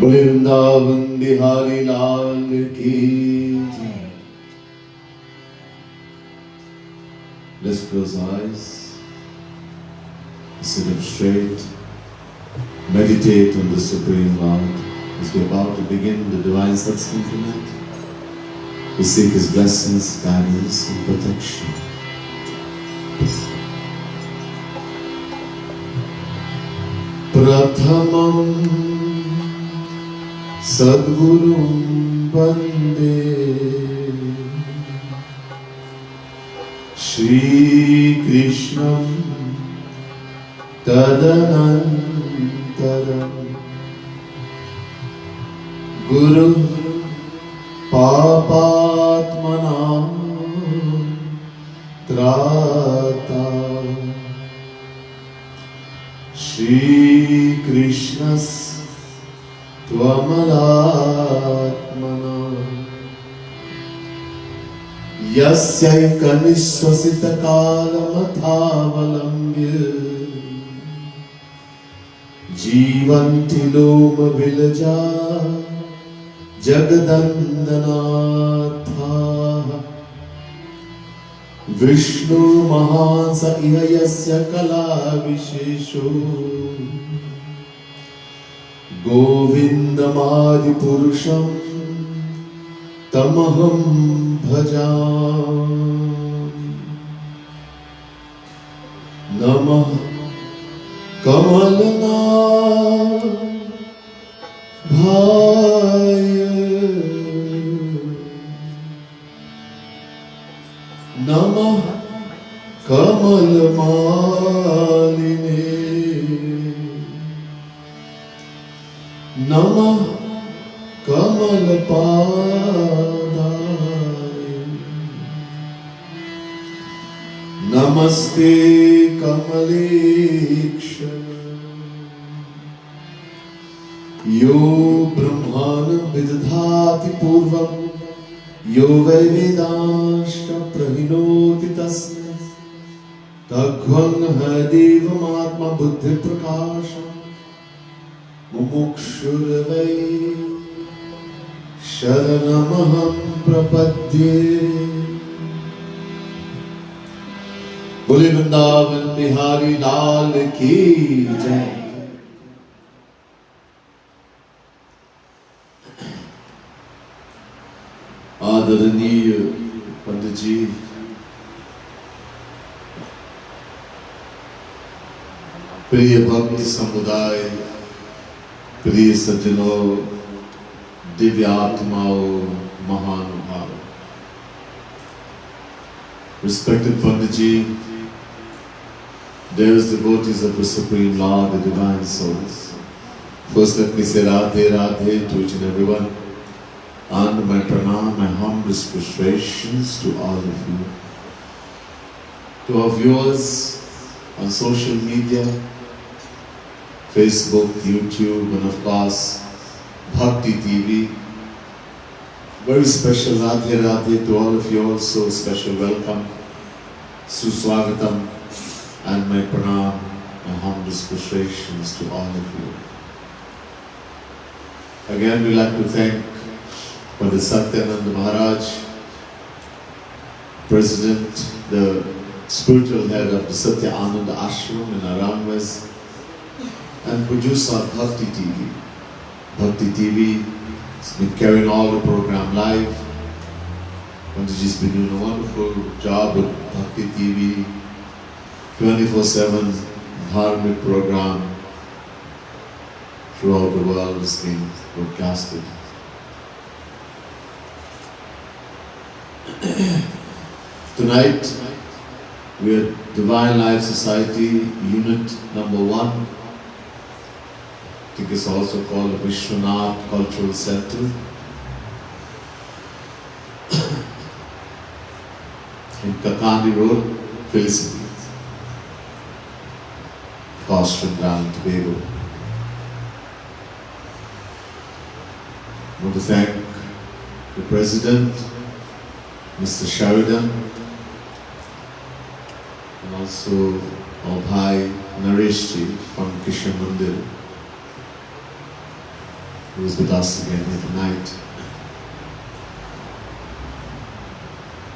वृंदावन बिहारी लाल की जय. Let's close our eyes, sit up straight, meditate on the Supreme Lord. As we're about to begin the divine Satsang tonight, we seek His blessings, guidance and protection. Prathamam Sadgurum Vande Shri Krishnam Tadanantaram Guru Papatmanam Trata Shri Krishnas Tvamalatmana Yasyaikanishwasita kalamathavalambya Jivanti loma vilaja Jagadandanatha Vishnu Mahansa iha yasya kala vishesho Govindamadi Purusham Tamaham Bhajam Namah Kamalana Bhaya Namah Kamalamaline Namah Kamalpadaya Namaste Kamaleksha Yo Brahmanam Vidadhati Purvam Yo Vedanshta Prahinoti Tasma Taghvan Hadevam Atma Buddhi Prakasha Mumukshurvai Sharanamaham Prapadye Bhulyo Vrindavan Bihari Lal ki jai. आदरणीय पंडित जी, प्रिय भक्त समुदाय, प्रिय सज्जनों, दिव्य आत्माओं, महानुभाव, respected Panditji, dearest devotees of the Supreme Lord, the Divine Souls. First let me say Radhe Radhe to each and everyone, and my pranam, my humblest prostrations to all of you. To our viewers on social media, Facebook, YouTube, and of course, Bhakti TV. Very special Radhe Radhe to all of you also, special welcome, Suswagatam, and my pranam, my humblest prostrations to all of you. Again, we like to thank Pandit Satyanand Maharaj, President, the spiritual head of the Satya Ananda Ashram in Aramvas, and producer of Bhakti TV. Bhakti TV has been carrying all the program live. Panditji has been doing a wonderful job with Bhakti TV, 24/7 Dharmic program throughout the world has been broadcasted. Tonight, we are Divine Life Society Unit number 1. I think it's also called the Vishwanath Cultural Center. In Kakandi Road, Felicity, Trinidad and Tobago. I want to thank the President, Mr. Sheridan, and also our Bhai Nareshji from Kishan Mandir. who is with us again here tonight.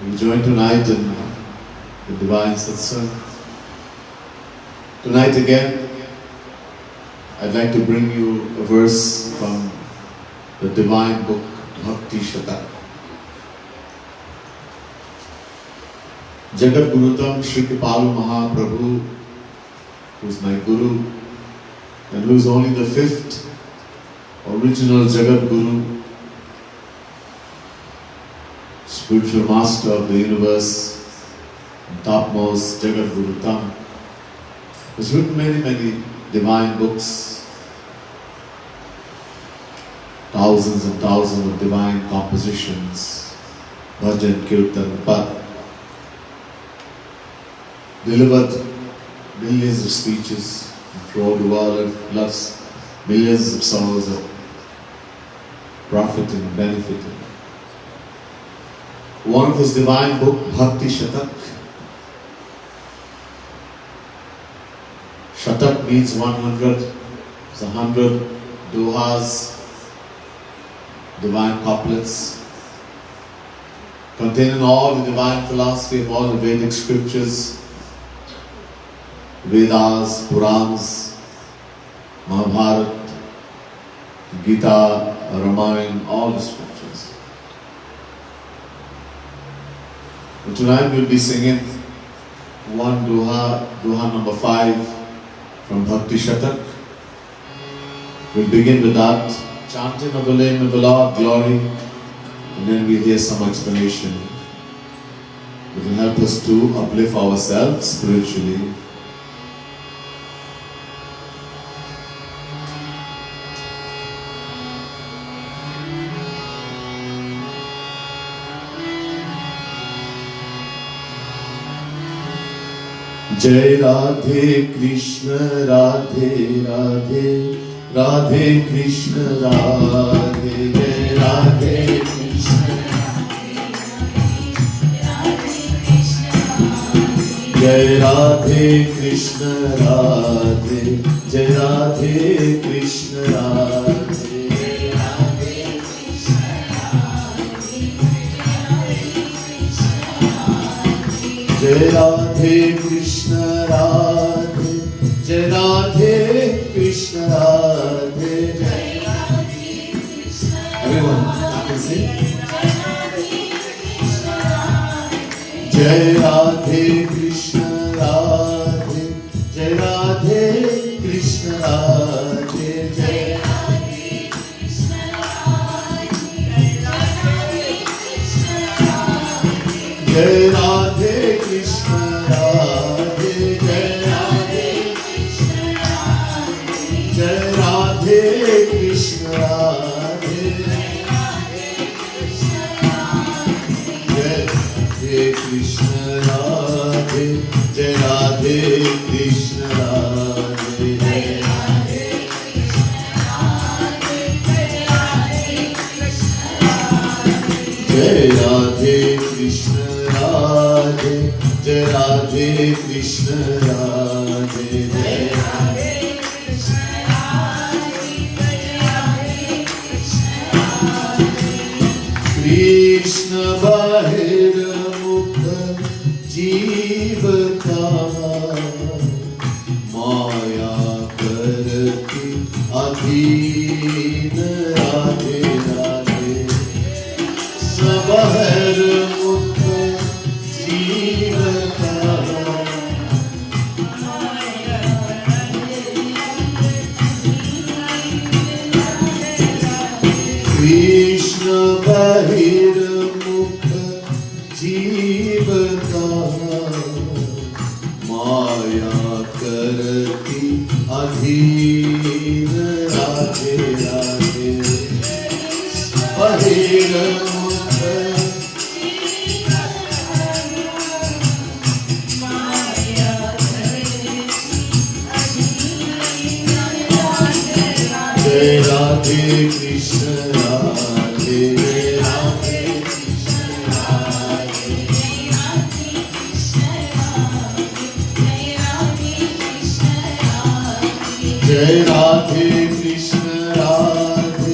We join tonight in the Divine Satsang. Tonight again, I'd like to bring you a verse from the divine book Bhakti Shatak. Jagat Gurutam Shri Kripalu Mahaprabhu, who is my Guru and who is only the fifth original Jagat Guru, spiritual master of the universe, topmost Jagat Gurutam, has written many divine books, thousands and thousands of divine compositions, bhajan, kirtan, pad, delivered millions of speeches throughout the world and loves millions of souls of profit and benefit. One of his divine book, Bhakti Shatak. Shatak means 100. It's 100 dohas, divine couplets, containing all the divine philosophy of all the Vedic scriptures, Vedas, Purans, Mahabharata, Gita, Ramayana, all the scriptures. And tonight we'll be singing one doha number 5 from Bhakti Shatak. We'll begin with that, chanting of the name of the Lord, glory, and then we'll hear some explanation. It will help us to uplift ourselves spiritually. Jai Radhe Krishna Radhe Radhe Radhe Krishna Radhe Jai Radhe Krishna Jai Radhe Krishna Radhe Jai Radhe Krishna Radhe Jai Radhe Krishna Radhe Jai Radhe Krishna Radhe Jai Radhe Krishna. Everyone, I can sing. Jai Radhe Krishna Radhe Jai Radhe Krishna Radhe Jai Radhe Krishna Radhe Jai Radhe Krishna Radhe Jai Radhe Krishna Radhe Jai Krishna Radhe Jai Radhe Krishna Radhe Jai Radhe Krishna Radhe Jai Radhe Krishna Radhe Jai Radhe Krishna Bahirmukh Jiv Kaham Maya Karati Adhin Radhe Radhe Bahirmukh Jiv Kaham Krishna Bahirmukh Jiv Kaham Maya Karati Adhin Radhe Radhe Bahirmukh Jai Radhe Krishna Radhe Radhe Krishna Radhe Jai Radhe Krishna Radhe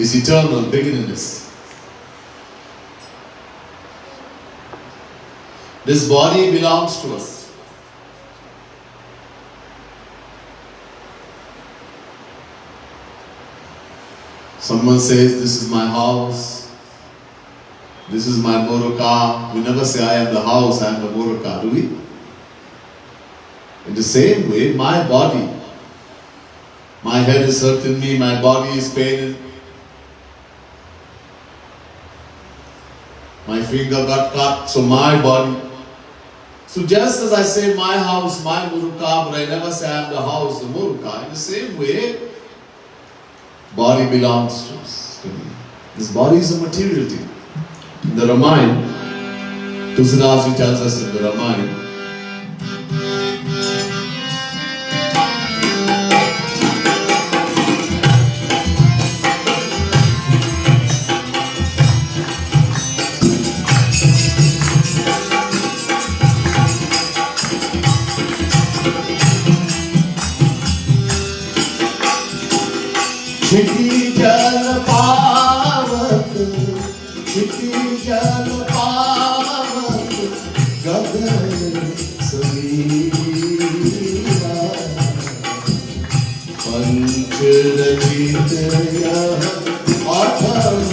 is eternal, beginningless. This body belongs to us. Someone says, this is my house, this is my motor car. We never say, I am the house, I am the motor car, do we? In the same way, my body, my head is hurting me, my body is paining, my finger got cut, so my body. So just as I say my house, my motor car, but I never say I am the house, the motor car, in the same way, body belongs to us, to me. This body is a material thing. In the Ramayana, Tulsidas tells us in the Ramayana, Kshitiz जल पावक गगन समीरा पंच रचित यह अथर्व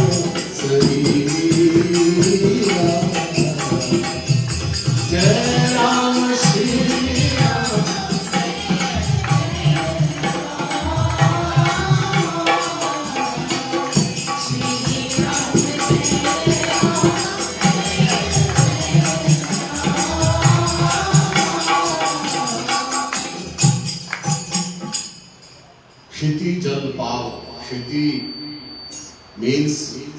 शरीरा जय Ram Shri Ram Kshiti Jal Pav. Kshiti means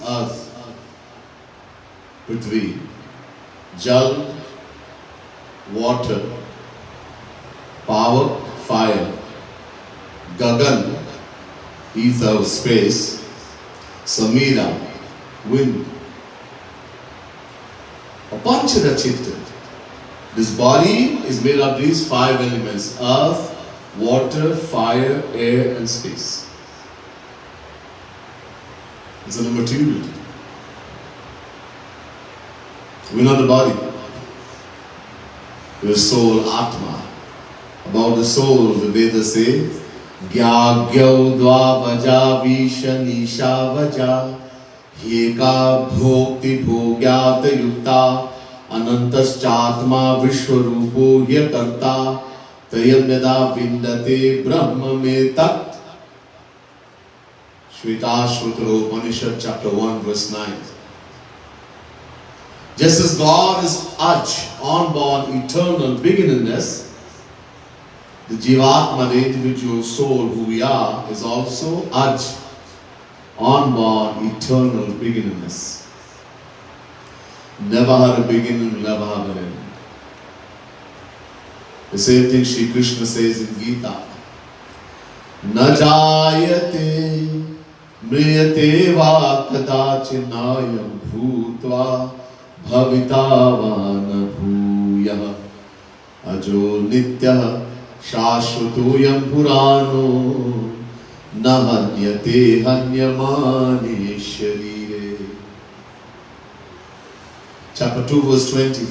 earth, Prithvi. Jal, water. Power, fire. Gagan, ether, space. Samira, wind. Pancharachitta. This body is made of these 5 elements: earth, water, fire, air and space. It's a material. We know the body. Your soul, Atma. About the soul, the Vedas say, Gyagyo dva vaja vishanisha vaja Yeka bhokti bhogyata yukta Anantaschatma vishwarupo yakarta Tayamyada vindate brahma me tat. Shvetashvatara Upanishad chapter 1 verse 9. Just as God is Aj, unborn, eternal, beginningless, the Jivatma, the individual soul who we are, is also Aj, unborn, eternal, beginningless. Never had a beginning, never have an end. The same thing Shri Krishna says in Gita. Na jayate mriyate va kadachinayam bhutva bhavitavana bhuyah ajo nityah shashvatoyam purano na hanyate hanyamane sharire. Chapter 2 verse 20.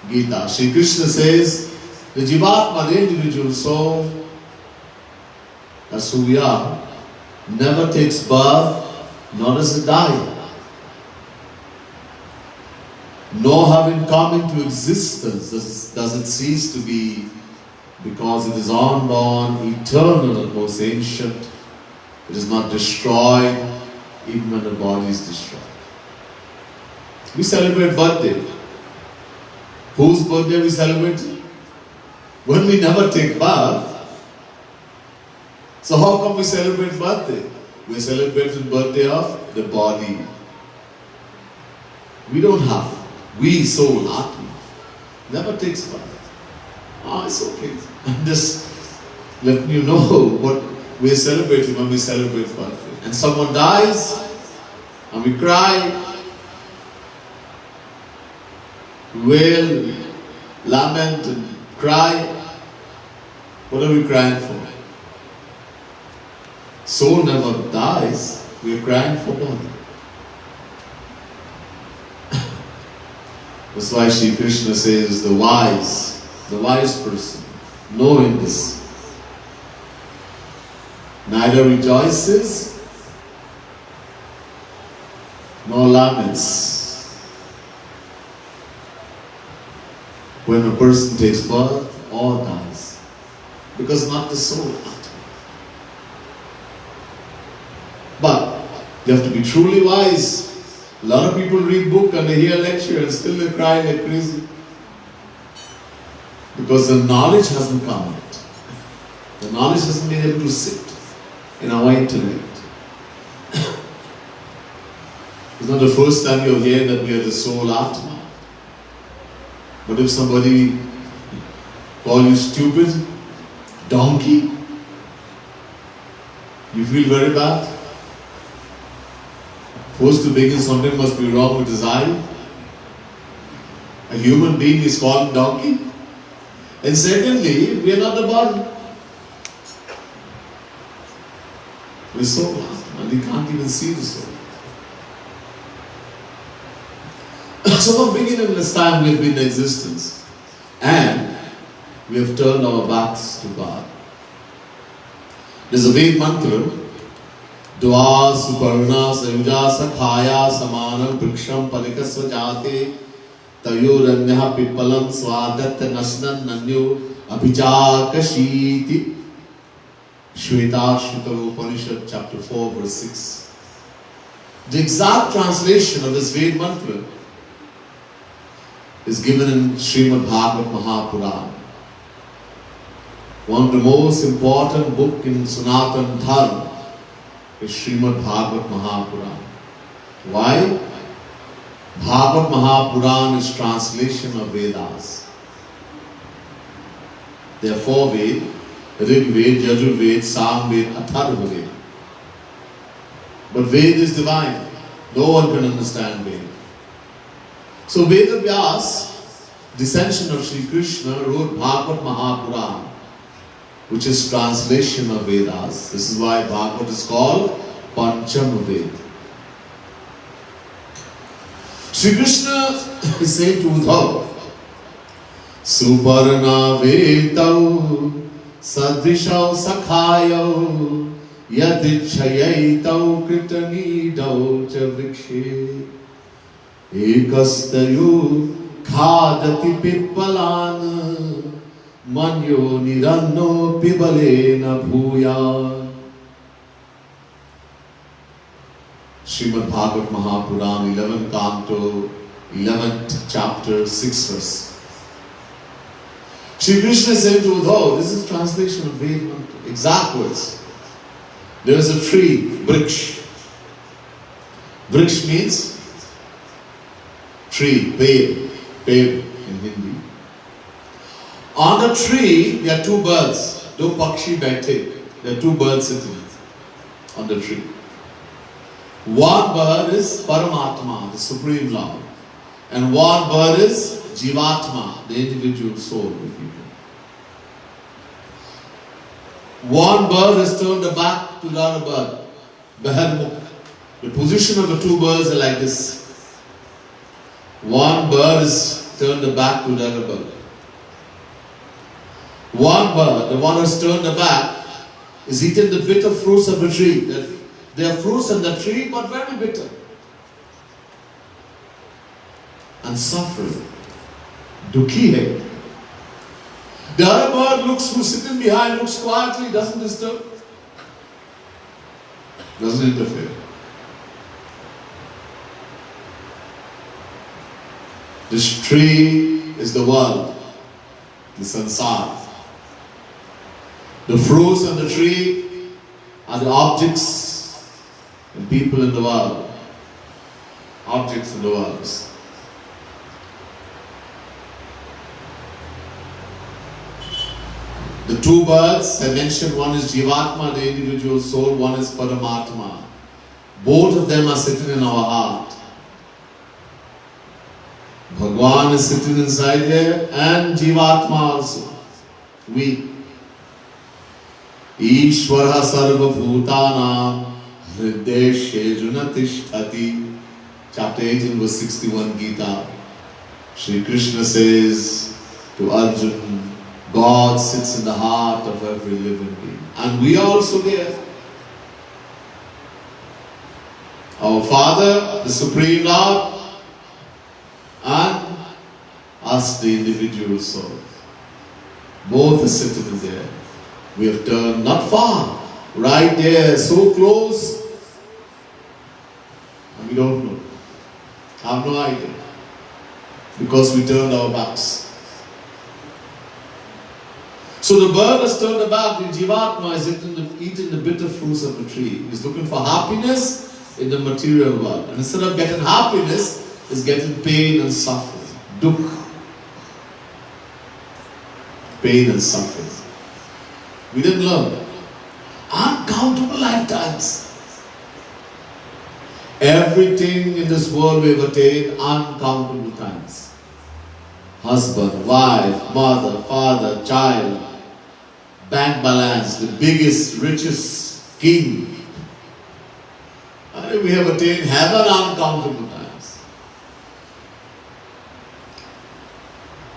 Gita. Shri Krishna says, the Jivatma, the individual soul, that's who we are, never takes birth, nor does it die. Nor having come into existence does it cease to be, because it is unborn, eternal, most ancient. It is not destroyed, even when the body is destroyed. We celebrate birthday. Whose birthday we celebrate? When we never take birth. So how come we celebrate birthday? We celebrate the birthday of the body. We don't have. We, soul, Atma, never takes birth. It's okay. I'm just letting you know what we're celebrating when we celebrate birthday. And someone dies, and we cry, wail, lament and cry. What are we crying for? Soul never dies. We are crying for God. That's why Sri Krishna says the wise person, knowing this, neither rejoices nor laments when a person takes birth or dies, because not the soul. But you have to be truly wise. A lot of people read book and they hear lecture and still they cry like crazy. Because the knowledge hasn't come yet. The knowledge hasn't been able to sit in our intellect. It's not the first time you're hearing that we are the soul Atma. But if somebody call you stupid, donkey, you feel very bad. First to begin, something must be wrong with his eye. A human being is called donkey. And secondly, we are not the body. We're soul, and we can't even see the soul. So from beginning of this time we have been in existence, and we have turned our backs to God. There's a Ved mantra. Dua suparna sayuja sakhaya samanam briksham palikasva jate tayoranyah pipalam swagat nasnan nanyo abhijakashiti. Shvetashvita Upanishad chapter 4 verse 6. The exact translation of this Ved mantra is given in Srimad Bhagavad Mahapurana. One of the most important book in Sanatana Dharma is Srimad Bhagavad Mahapurana. Why? Bhagavad Mahapurana is translation of Vedas. There are 4 Vedas: Rig Veda, Yajur Veda, Sam Veda, Atharva Veda. But Veda is divine. No one can understand Veda. So Veda Vyas, descension of Sri Krishna, wrote Bhagavad Mahapurana, which is translation of Vedas. This is why Bhagavad is called Panchama Veda. Sri Krishna is saying to Uddhava, Suparna Vedau Sadrishau Sakhayau Yadichayatau Kritanidau Chavikshe Ekastayu Khadati Pipalana Banyo niranno pibalena bhuya. Srimad Bhagavad Mahapurana, 11th canto, 11th chapter, 6th verse. Shri Krishna said to Uddhava, this is translation of Veda mantra, exact words. There is a tree, Vriksh. Vriksh means tree, pear in Hindi. On the tree, there are 2 birds. Do pakshi baithe. There are 2 birds sitting on the tree. One bird is Paramatma, the Supreme Lord. And one bird is Jivatma, the individual soul of people. One bird has turned the back to the other bird. Bahirmukh. The position of the 2 birds are like this. One bird has turned the back to the other bird. One bird, the one who has turned the back, is eating the bitter fruits of the tree. There are fruits on the tree, but very bitter. And suffering. Dukhi hai. The other bird who's sitting behind, looks quietly, doesn't disturb. Doesn't interfere. This tree is the world, the sansara. The fruits on the tree are the objects and people in the world. Objects in the world. The 2 birds I mentioned, one is Jivatma, the individual soul, one is Paramatma. Both of them are sitting in our heart. Bhagwan is sitting inside here and Jivatma also. We. Ishvara sarva bhutanam Hrideshe Junatishtati. Chapter 18, verse 61, Gita. Shri Krishna says to Arjuna, God sits in the heart of every living being. And we are also there. Our Father, the Supreme Lord, and us, the individual souls. Both are sitting there. We have turned not far, right there, so close, and we don't know. I have no idea. Because we turned our backs. So the bird has turned about, the Jivatma is eating the bitter fruits of the tree. He's looking for happiness in the material world. And instead of getting happiness, he's getting pain and suffering. Dukh. Pain and suffering. We didn't learn that. Uncountable lifetimes. Everything in this world we have attained uncountable times. Husband, wife, mother, father, child, bank balance, the biggest, richest king. And we have attained heaven uncountable times.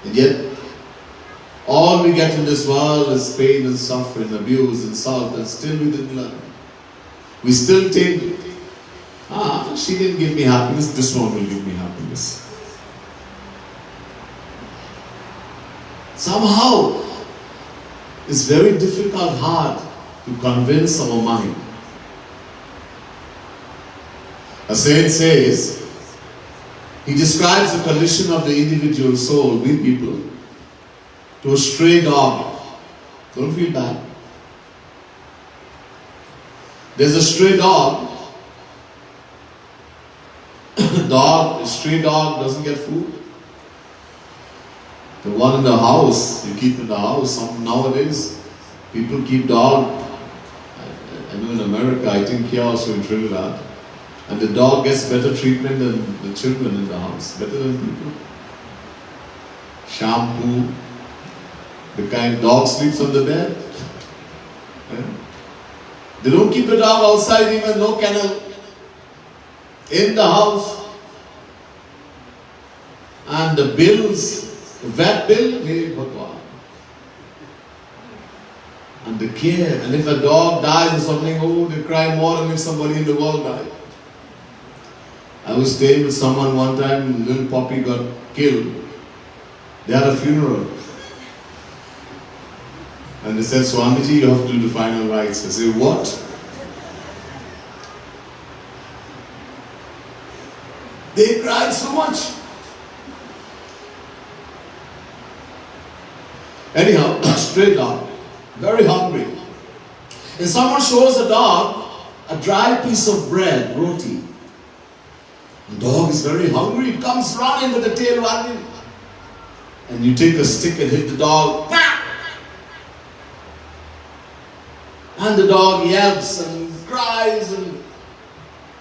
And yet, all we get in this world is pain and suffering, abuse, insult, and still we didn't learn. We still think, she didn't give me happiness, this one will give me happiness. Somehow, it's very difficult, hard to convince our mind. A saint says, he describes the condition of the individual soul, we people, to a stray dog. Don't feel bad. There's a stray dog. A stray dog doesn't get food. The one in the house, you keep in the house. Nowadays, people keep dog. I know in America, I think here also in Trinidad. And the dog gets better treatment than the children in the house. Better than people. Shampoo. The kind dog sleeps on the bed. They don't keep the dog outside, even no kennel. In the house. And the bills, the vet bill, hey Bhagwan. And the care. And if a dog dies or something, they cry more than if somebody in the world died. I was staying with someone one time, little puppy got killed. They had a funeral. And they said, Swamiji, you have to do the final rites. I said, what? They cried so much. Anyhow, stray dog, very hungry. And someone shows the dog a dry piece of bread, roti. The dog is very hungry, it comes running with the tail wagging. And you take a stick and hit the dog. And the dog yelps and cries and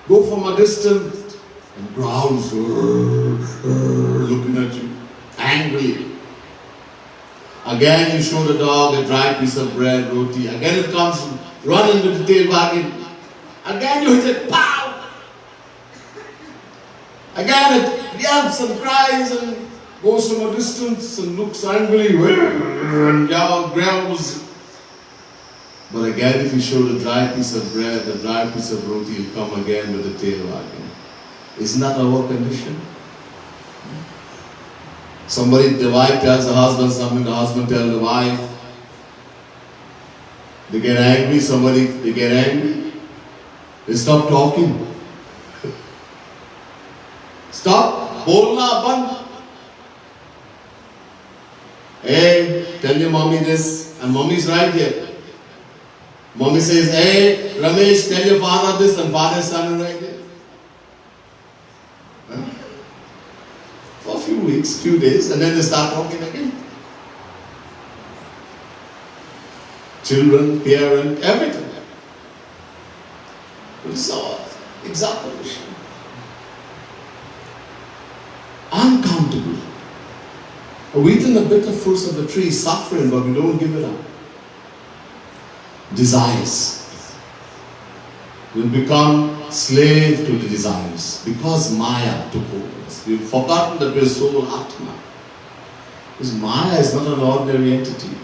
go from a distance and growls, looking at you, angrily. Again you show the dog a dry piece of bread, roti. Again it comes running with the tail wagging. Again you hit it, pow! Again it yelps and cries and goes from a distance and looks angrily and growls. But again, if you show the dry piece of bread, the dry piece of roti, you'll come again with the tail wagging. Isn't that our condition? The wife tells the husband something, the husband tells the wife. They get angry, they get angry. They stop talking. Stop, bolna ban. Hey, tell your mommy this, and mommy's right here. Mommy says, hey, Ramesh, tell your father this, and father is standing right there. For a few weeks, few days, and then they start talking again. Children, parent, everything. This is our exact condition. Uncountable. We're eating the bitter fruits of the tree, suffering, but we don't give it up. Desires. We'll become slave to the desires because Maya took over us. We've forgotten that we're soul Atma. Because Maya is not an ordinary entity.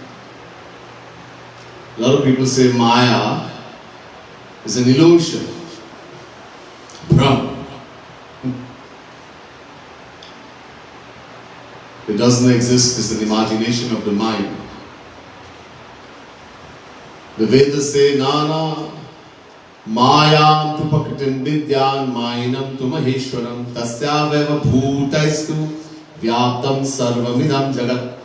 A lot of people say Maya is an illusion. Brahma. It doesn't exist, it's an imagination of the mind. The Vedas say, Nana, Mayam tu pakritim vidyan, Mainam tu Maheshwaram, Tasyaveva bhutaistu, Vyaptam sarvamidam jagat.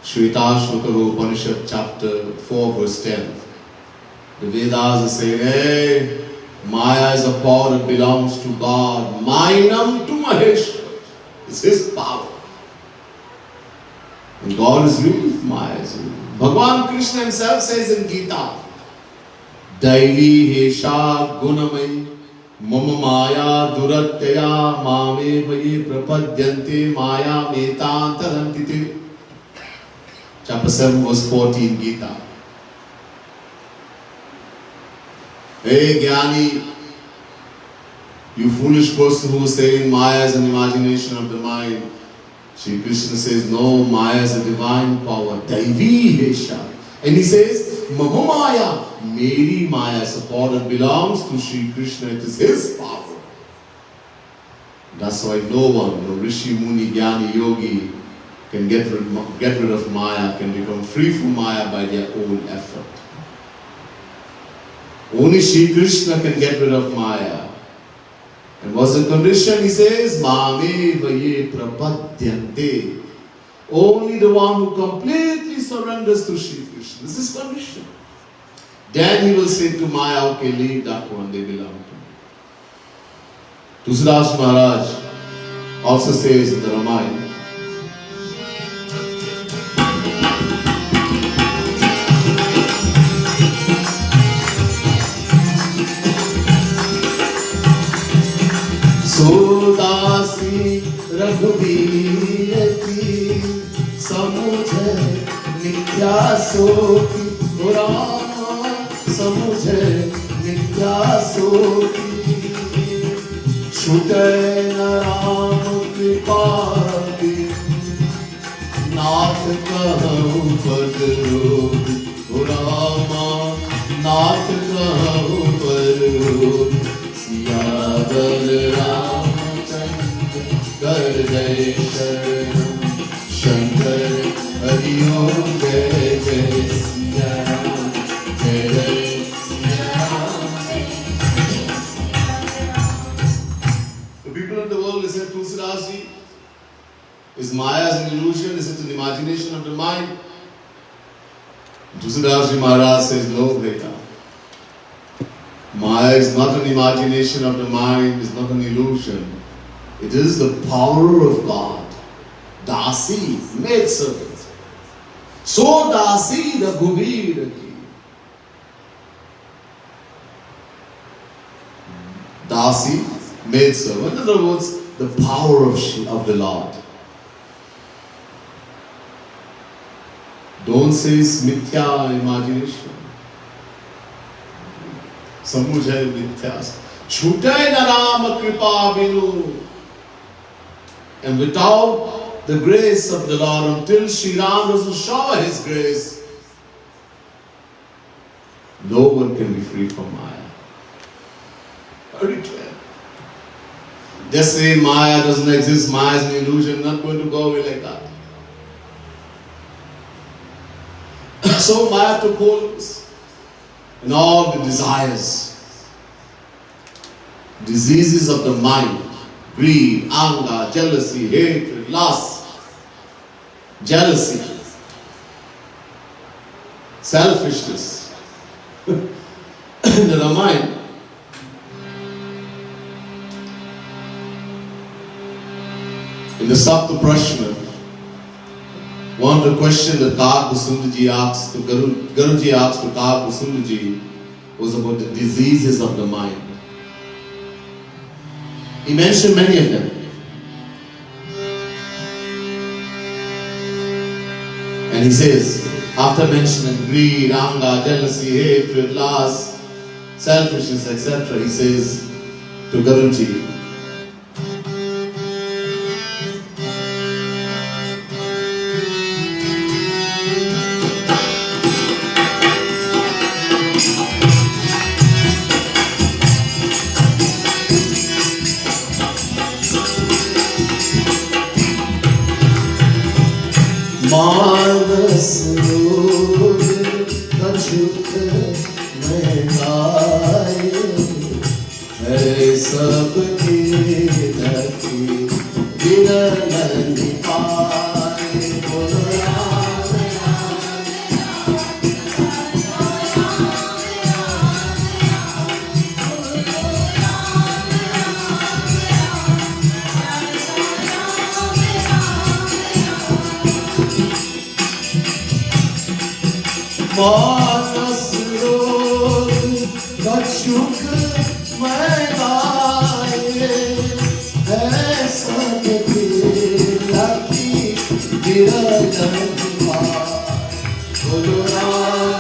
Shvetashvatara Upanishad chapter 4 verse 10. The Vedas say, hey, Maya is a power that belongs to God. Mainam tu Maheshwaram. It's His power. And God is real, Maya is real. Bhagavan Krishna Himself says in Gita, Daivi Hesha Gunamai Mama Maya Duratyaya Mame Vaye Prapadyante Maya Metantarantite. Chapter 7 verse 14 Gita. Hey Jnani, you foolish person who is saying Maya is an imagination of the mind. Shri Krishna says, no, Maya is a divine power. Daivi Hesha. And he says, Mama Maya, Meri Maya is a power that belongs to Shri Krishna. It is His power. That's why no one, no Rishi, Muni, Jnani, Yogi can get rid of Maya, can become free from Maya by their own effort. Only Shri Krishna can get rid of Maya. And what's the condition? He says, Mame vaye prapadyante. Only the one who completely surrenders to Shri Krishna. This is condition. Then he will say to Maya, okay, leave that one, they belong to me. Tulsidas Maharaj also says in the Ramayana, Sodasi Raghubir ki samujhe nitya soti Rama samujhe nitya soti Shute na Ram kripati Nath kahu padro Rama Nath kahu padro Siyavar Ramachandra Kar Jai Sharanam Shankar Hari Om Jai Jai Siya Ram Jai Jai Siya Ram. The people of the world listen to Tulsidas Ji. Is Maya an illusion? Is it an imagination of the mind? Tulsidas Ji Maharaj says, no, Bheda. Maya is not an imagination of the mind, is not an illusion. It is the power of God. Dasi, maidservant. So Dasi the Gubir ki. Dasi, maidservant. In other words, the power of the Lord. Don't say it's mithya imagination. Samujhay Mityas. Chutay Naram Kripa Binu. And without the grace of the Lord, until Sri Ram doesn't shower His grace, no one can be free from Maya. Very clear. Just saying Maya doesn't exist, Maya is an illusion, not going to go away like that. So Maya took hold of us. And all the desires, diseases of the mind, greed, anger, jealousy, hatred, lust, jealousy, selfishness. In the mind, in the Sapta Prashna, one of the questions that Kaak asked to Garuji asked to Kaak was about the diseases of the mind. He mentioned many of them. And he says, after mentioning greed, anger, jealousy, hatred, lust, selfishness, etc. He says to Guruji, Manas rog kachuk mein gaaye, hai sabki nati viran paaye, bolo Ram Manas rog kachuk mein gaaye, hai sabki nati viran paaye, bolo Ram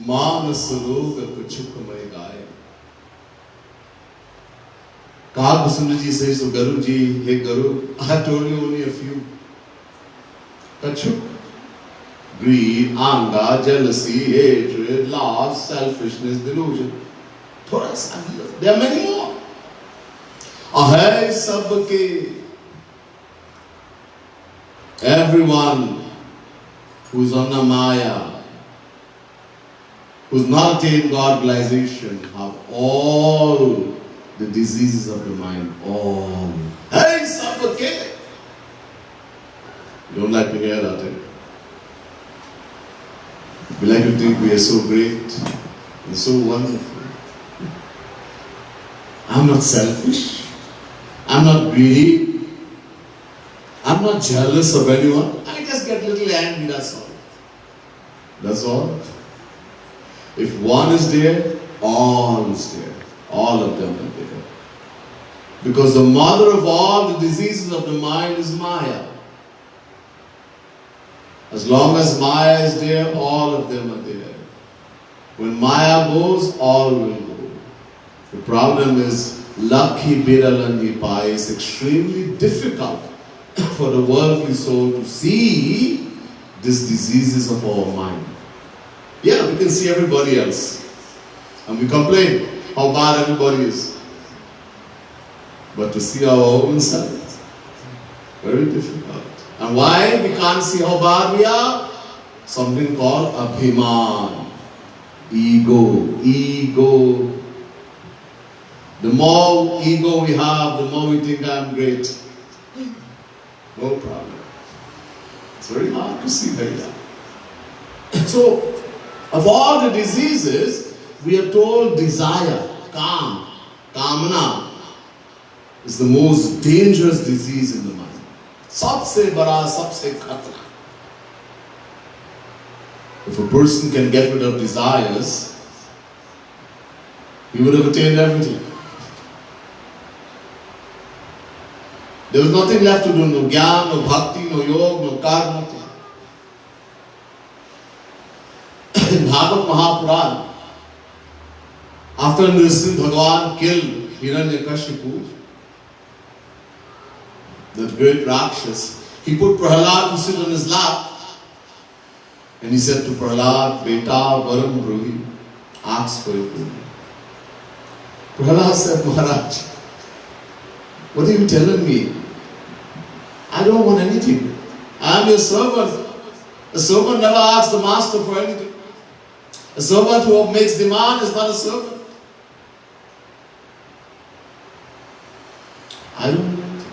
Manas rog kachuk mein gaaye. Kal Basundji says to Guruji, hey Guru, I have told you only a few. Kachuk, greed, anger, jealousy, hatred, lust, selfishness, delusion. Thoda sa hai, there are many more. Ahai sabke. Everyone who is on the Maya, who is not attained God realization, have all the diseases of the mind. All. Hey, sabke. You don't like to hear that, eh? We like to think we are so great and so wonderful. I'm not selfish. I'm not greedy. I'm not jealous of anyone. I just get a little angry, that's all. That's all. If one is there, all is there. All of them are there. Because the mother of all the diseases of the mind is Maya. As long as Maya is there, all of them are there. When Maya goes, all will go. The problem is, Lakhi Biralandi Pai is extremely difficult for the worldly soul to see these diseases of our mind. Yeah, we can see everybody else. And we complain how bad everybody is. But to see our own selves, very difficult. And why we can't see how bad we are? Something called Abhiman. Ego. Ego. The more ego we have, the more we think I'm great. No problem. It's very hard to see that. So, of all the diseases, we are told desire, kam, kamana, is the most dangerous disease in the mind. Sabse bara, sabse khatra. If a person can get rid of desires, he would have attained everything. There was nothing left to do, no gyan, no bhakti, no yoga, no karma, nothing. In Bhagavad Mahapuran, after Nrsimha Bhagavan killed Hiranyakashipu, that great Rakshas, he put Prahlad to sit on his lap. And he said to Prahlad, Beta Varam Bruhi, ask for your food. Prahlad said, Maharaj, what are you telling me? I don't want anything. I am your servant. A servant never asks the master for anything. A servant who makes demand is not a servant. I don't want anything.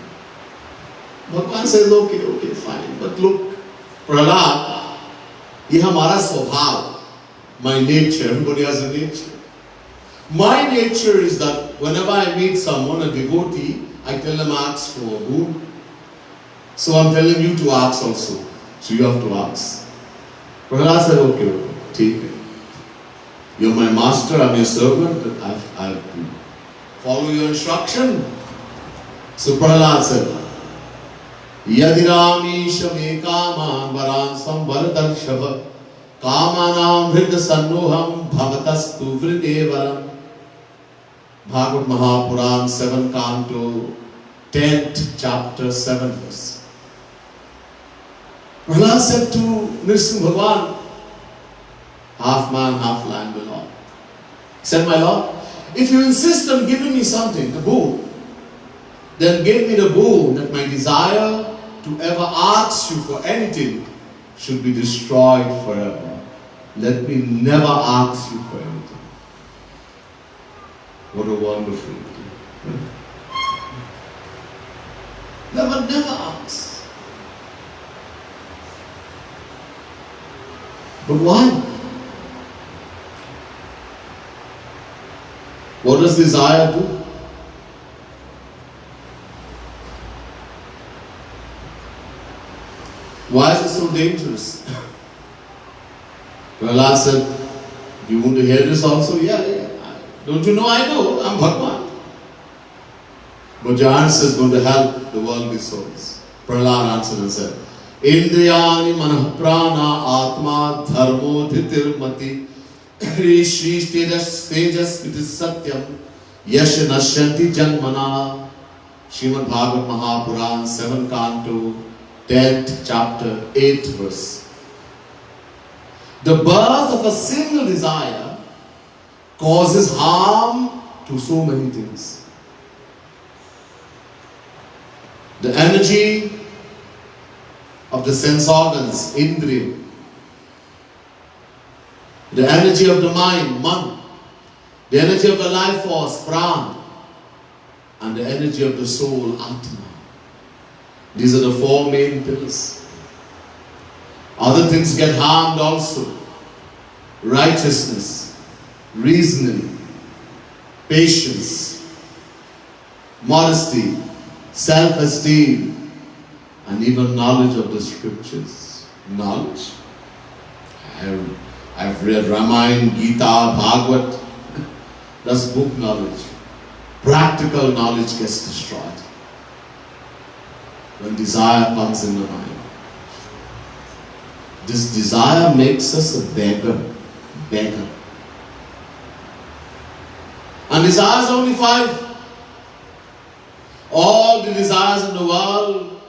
Bhagavan says, okay, fine. But look, Prahlad, ये हमारा स्वभाव, my nature, everybody has a nature. My nature is that whenever I meet someone, a devotee, I tell them ask for food. So I'm telling you to ask also. So you have to ask. Prahlad said, okay, take it. You're my master, I'm your servant, I have to follow your instruction. So Prahlad said, Yadiramisham ekaman varansam varadarshava kamanam hrid sannuham bhavatastu vridevaram. Bhagavad Mahapuran, 7th canto, 10th chapter, 7th verse. Prahlad said to Nrsimha Bhagavan, half man, half lion, the Lord. He said, my Lord, if you insist on giving me something, the boon, then give me the boon that my desire to ever ask you for anything should be destroyed forever. Let me never ask you for anything. What a wonderful thing. Never ask. But why? What does desire do? Why is it so dangerous? Prahlad said, you want to hear this also? Yeah. Don't you know I know? I'm Bhagwan. But your answer is going to help the worldly souls. Prahlad answered and said, Indriyani manah prana atma dharmo dhitirmati Shri tejas vitis satyam yash nashyanti janmana. Srimad Bhagavad Mahapuran, 7th canto, 10th chapter, 8th verse. The birth of a single desire causes harm to so many things. The energy of the sense organs, Indriya. The energy of the mind, Man. The energy of the life force, Pran. And the energy of the soul, Atma. These are the 4 main pillars. Other things get harmed also. Righteousness, reasoning, patience, modesty, self-esteem, and even knowledge of the scriptures. Knowledge. I've read Ramayana, Gita, Bhagavad. That's book knowledge. Practical knowledge gets destroyed when desire comes in the mind. This desire makes us a beggar. And desires are only 5. All the desires in the world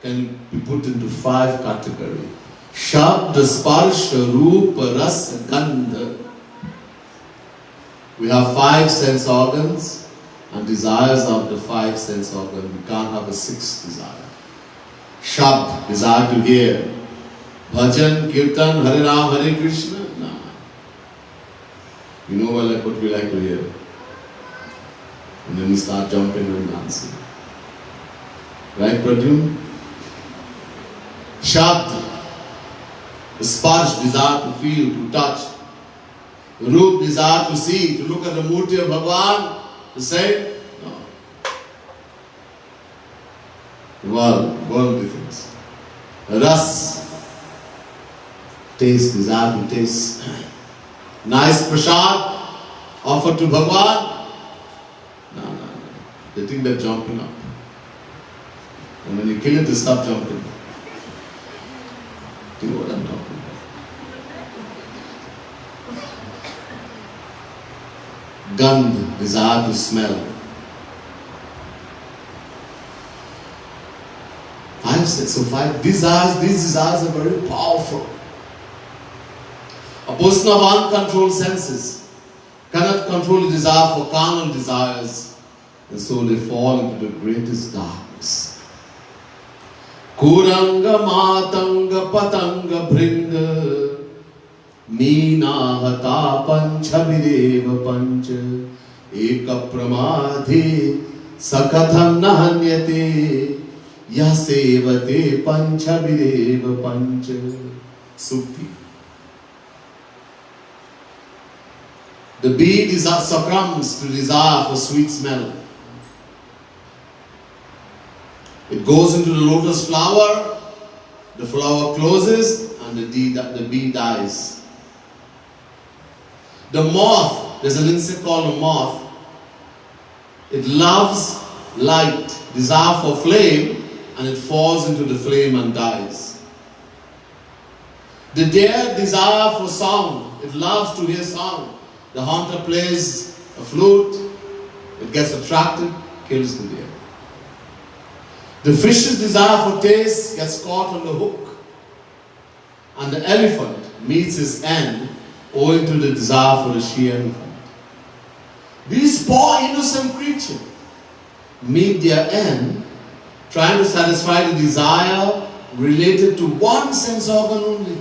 can be put into 5 categories. Shabda, Sparsha, Rupa, Rasa, Gandha. We have 5 sense organs, and desires of the 5 sense organs. We can't have a 6th desire. Shabd, desire to hear. Bhajan, Kirtan, Hare Ram, Hare Krishna. No. You know what we like to hear. And then we start jumping and dancing. Right, Pradyum? Shabd. The sparsh, desire to feel, to touch. Roop, desire to see, to look at the Murti of Bhagavan. The same? No. Worldly things. Ras, taste, desire to taste. Nice prasad offered to Bhagavan. No. They think they're jumping up. And when you kill it, they stop jumping. Do you know what I'm talking about? Gandh, desire to smell. 5, 6, so 5 desires. These desires are very powerful. A person of uncontrolled senses cannot control the desire for carnal desires, and so they fall into the greatest darkness. Kuranga matanga patanga bringa Meena hata pancha videva pancha Eka pramadhi sakatham nahanyate Yasevate pancha videva pancha. Sukti. The bee succumbs to desire for sweet smell. It goes into the lotus flower, the flower closes, and the bee dies. The moth, there's an insect called a moth. It loves light, desire for flame, and it falls into the flame and dies. The deer desire for song. It loves to hear song. The hunter plays a flute. It gets attracted, kills the deer. The fish's desire for taste gets caught on the hook. And the elephant meets his end owing to the desire for the she-elephant. These poor innocent creatures meet their end trying to satisfy the desire related to one sense organ only.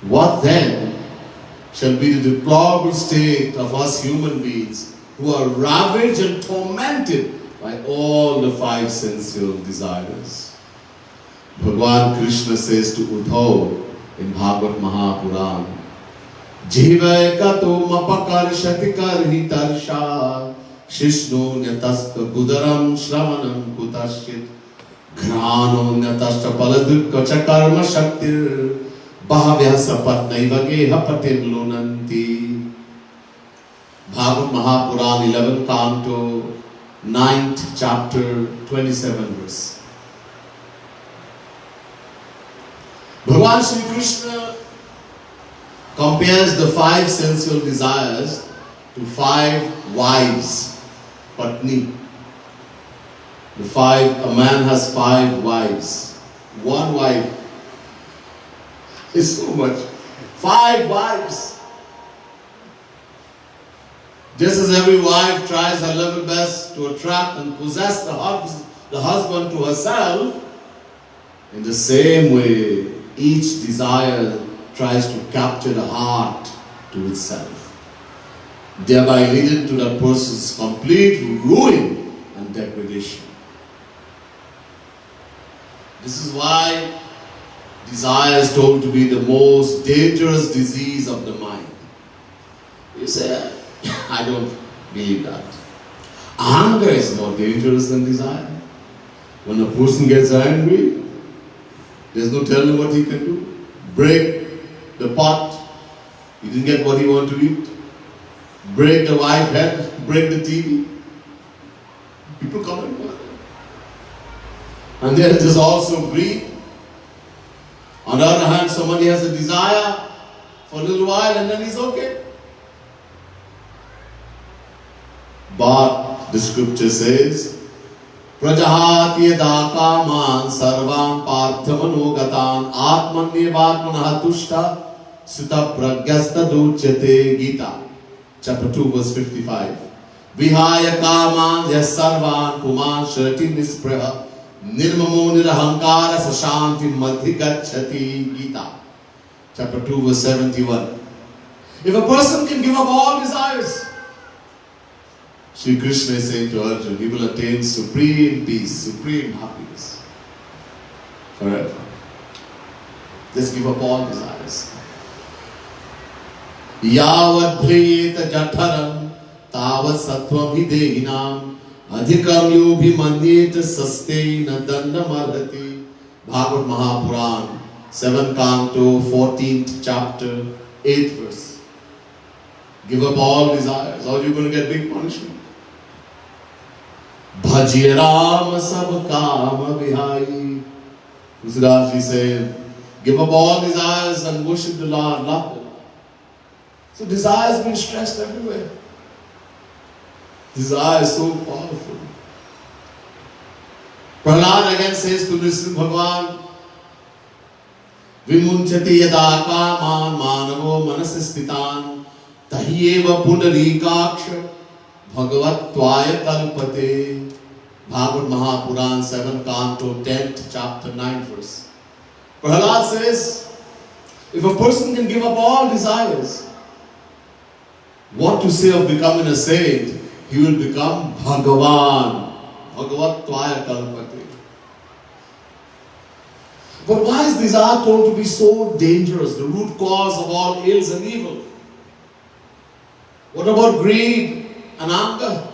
What then shall be the deplorable state of us human beings who are ravaged and tormented by all the five sensual desires? Bhagwan Krishna says to Uddhav in Bhagavad Mahapuran, Jiva kato mapakarshati karhi tarsha Shishno nyatasta budaram shravanam kutashit Grano nyatasta paladukka chakarma shaktir Bhavyasa patnaivageha patir lunanti. Bhagavad Mahapuran 11th canto 9th chapter 27 verse. Bhagavan Shri Krishna compares the five sensual desires to five wives, patni. A man has five wives. One wife is so much. Five wives. Just as every wife tries her level best to attract and possess the husband to herself, in the same way, each desire tries to capture the heart to itself, thereby leading to that person's complete ruin and degradation. This is why desire is told to be the most dangerous disease of the mind. You say, I don't believe that. Anger is more dangerous than desire. When a person gets angry, there's no telling what he can do. Break the pot, he didn't get what he wanted to eat. Break the wife head, break the TV. People come and go. And there is also greed. On the other hand, somebody has a desire for a little while and then he's okay. But the scripture says, Prajahati yadakaman sarvam parthamanogatan atmanyevatmanah tushta sutta pragyasta duchyate. Gita, chapter 2, verse 55. Vihaya kaman yasarvan puman shrati nispraha nirmamo nirahankara sashanti madhigachati. Gita, chapter 2, verse 71. If a person can give up all desires, Sri Krishna is saying to Arjuna, he will attain supreme peace, supreme happiness forever. Just give up all desires. Yavat bhriyeta jatharam tavat sattvam hidehinam adhikam yobhi manyeta sasteina dandam arhati. Bhagavad Mahapuran, 7th canto, 14th chapter, 8th verse. Give up all desires or you're going to get big punishment. Bhaji Ram sab kaam vihai. Tusidasji said, give up all desires and worship the Lord, love the Lord. So desire has been stressed everywhere. Desire is so powerful. Prahlad again says to this Bhagavan, Vimunchati yada kaman manavo manasistitan tahyeva pundarikaksha Bhagavat tvaya kalpate. Bhagavad Mahapuran, 7th canto, 10th chapter, 9th verse. Prahlad says, if a person can give up all desires, what to say of becoming a saint? He will become Bhagavan. Bhagavat tvaya kalpate. But why is desire told to be so dangerous? The root cause of all ills and evil. What about greed and anger?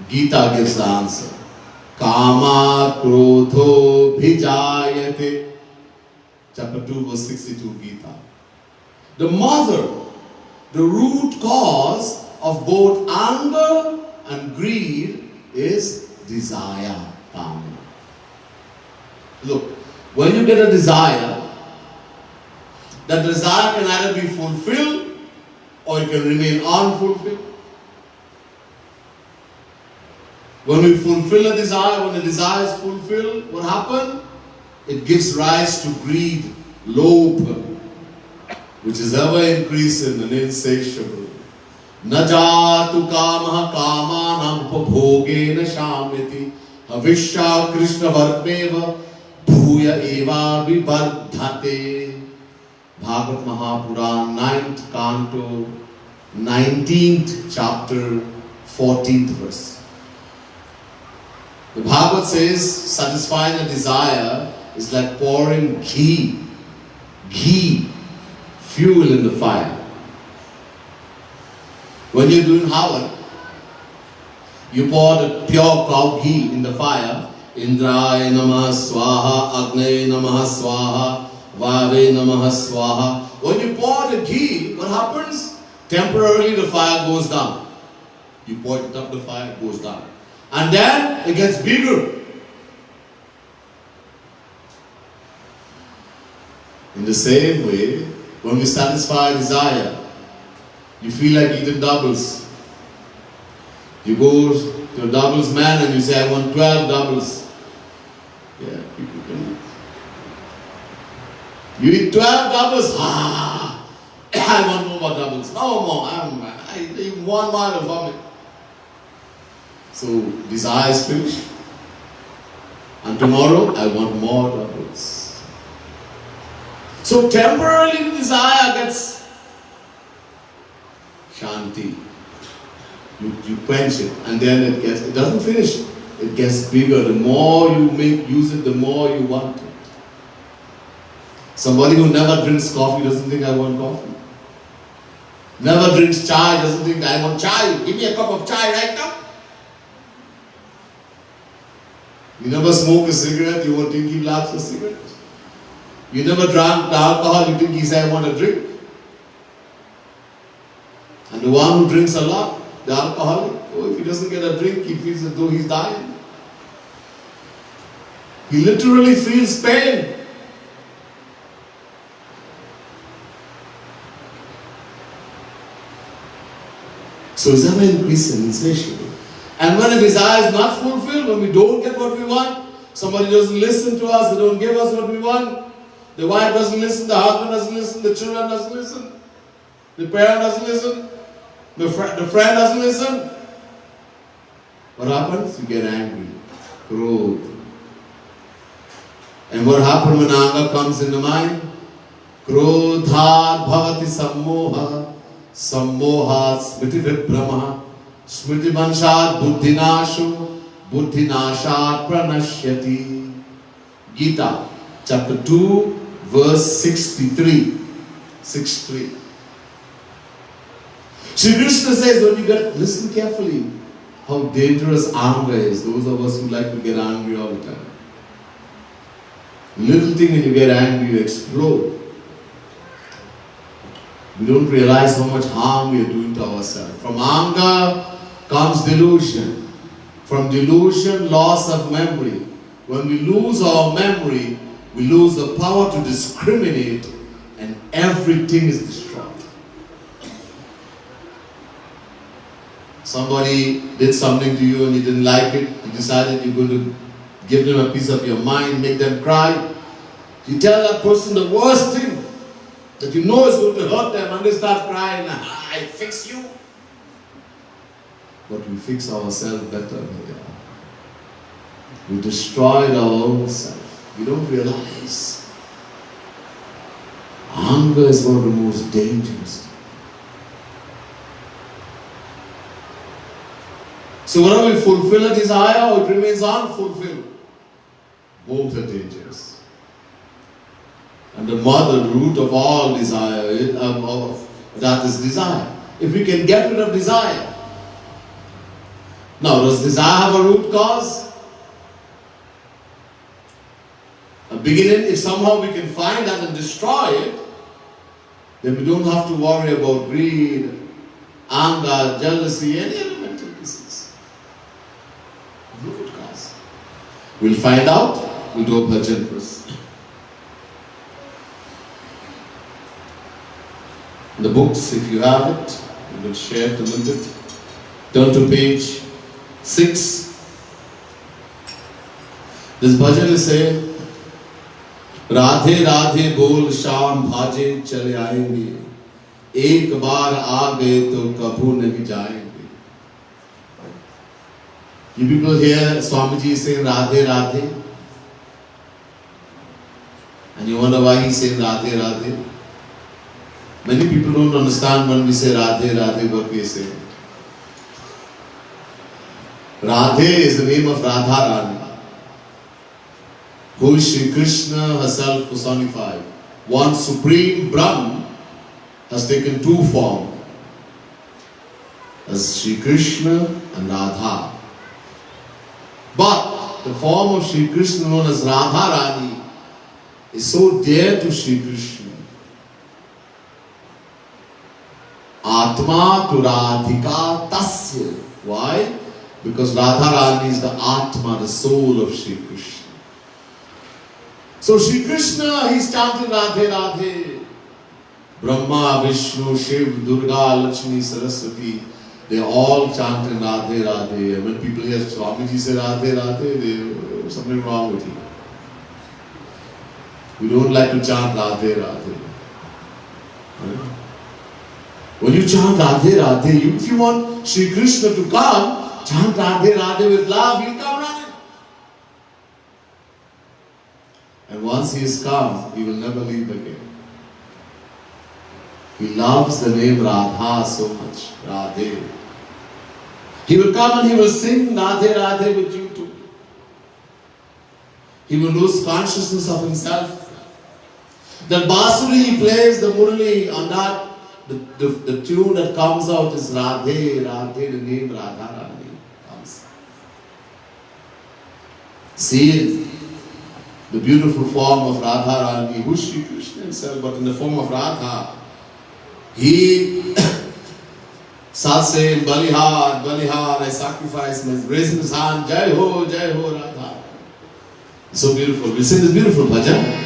Gita gives the answer. Kama krodho bhijayate. Chapter 2, verse 62, Gita. The mother, the root cause of both anger and greed is desire. Look, when you get a desire, that desire can either be fulfilled or it can remain unfulfilled. When we fulfill a desire, when the desire is fulfilled, what happens? It gives rise to greed, lobha, which is ever increasing and insatiable. Najatu kamaha kamanam upabhogena shamiti Vishaya Krishna Bahirmukh Bhulyo eva vibardhate. Bhagavad Mahapuran, 9th canto, 19th chapter, 14th verse. The Bhagavad says, satisfying a desire is like pouring ghee, fuel in the fire. When you're doing Havan, you pour the pure cow ghee in the fire. Indraya Namaha Swaha, Agnaye Namaha Swaha, Vave Namaha Swaha. When you pour the ghee, what happens? Temporarily the fire goes down. You pour it up, the fire goes down. And then it gets bigger. In the same way, when we satisfy a desire, you feel like eating doubles. You go to a doubles man and you say, I want 12 doubles. Yeah, people can eat. You eat 12 doubles. I want no more doubles. No more. I eat 1 mile of vomit. So desire is finished. And tomorrow I want more doubles. So temporarily the desire gets shanti. You quench it, and then it doesn't finish. It gets bigger. The more you use it, the more you want it. Somebody who never drinks coffee doesn't think I want coffee. Never drinks chai doesn't think I want chai. Give me a cup of chai right now. You never smoke a cigarette, you won't think he likes a cigarette. You never drank the alcohol, you think he said I want a drink. And the one who drinks a lot, the alcoholic, if he doesn't get a drink, he feels as though he's dying. He literally feels pain. So it's ever increasing, insatiable. And when a desire is not fulfilled, when we don't get what we want, somebody doesn't listen to us, they don't give us what we want, the wife doesn't listen, the husband doesn't listen, the children doesn't listen, the parent doesn't listen, the friend doesn't listen. What happens? You get angry, cruel. And what happens when anger comes in the mind? Krodhat bhavati sammoha, sammohat smriti vibrama, smriti vanshat buddhinashu, buddhinashat pranashyati. Gita, chapter 2, verse 63. 63. Shri Krishna says, when you listen carefully, how dangerous anger is. Those of us who like to get angry all the time. Little thing when you get angry, you explode. We don't realize how much harm we are doing to ourselves. From anger comes delusion. From delusion, loss of memory. When we lose our memory, we lose the power to discriminate, and everything is destroyed. Somebody did something to you and you didn't like it, you decided you're going to give them a piece of your mind, make them cry. You tell that person the worst thing that you know is going to hurt them, and they start crying, I fix you. But we fix ourselves better. We destroyed our own self. We don't realize. Anger is one of the most dangerous. So whenever we fulfill a desire or it remains unfulfilled, both are dangerous. And the mother root of all desire, that is desire. If we can get rid of desire. Now, does desire have a root cause? A beginning, if somehow we can find that and destroy it, then we don't have to worry about greed, anger, jealousy, any other mental disease. No good cause. We'll find out. We'll do a bhajan first. The books, if you have it, we will share it a little bit. Turn to page 6. This bhajan is saying, Radhe Radhe बोल शाम भाजे चले आएंगे, एक बार आ गए तो कभू नहीं जाएंगे. You people hear Swamiji saying Radhe Radhe, and you wonder why he's saying Radhe Radhe. Many people don't understand when we say Radhe Radhe what we say. Radhe is the name of Radharani, who is Shri Krishna herself personified. One supreme Brahm has taken two forms, as Shri Krishna and Radha. But the form of Shri Krishna known as Radharani is so dear to Shri Krishna. Atma tu Radhika tasya. Why? Because Radharani is the Atma, the soul of Shri Krishna. So Shri Krishna, he's chanting Radhe Radhe. Brahma, Vishnu, Shiv, Durga, Lakshmi, Saraswati, they all chanting Radhe Radhe. And when people hear Swamiji say Radhe Radhe, there's something wrong with you. We don't like to chant Radhe Radhe. Right? When you chant Radhe Radhe, if you want Shri Krishna to come, chant Radhe Radhe with love, he'll come running. And once he is come, he will never leave again. He loves the name Radha so much, Radhe. He will come and he will sing Radhe Radhe with you too. He will lose consciousness of himself. The Basuri he plays, the Murli, on that, the tune that comes out is Radhe, Radhe, the name Radharani comes. See the beautiful form of Radharani, who is Shri Krishna himself, but in the form of Radha. He starts saying, Balihar, Balihar, I sacrifice, raising his hand, Jai Ho, Radha. So beautiful. We sing this beautiful bhajan.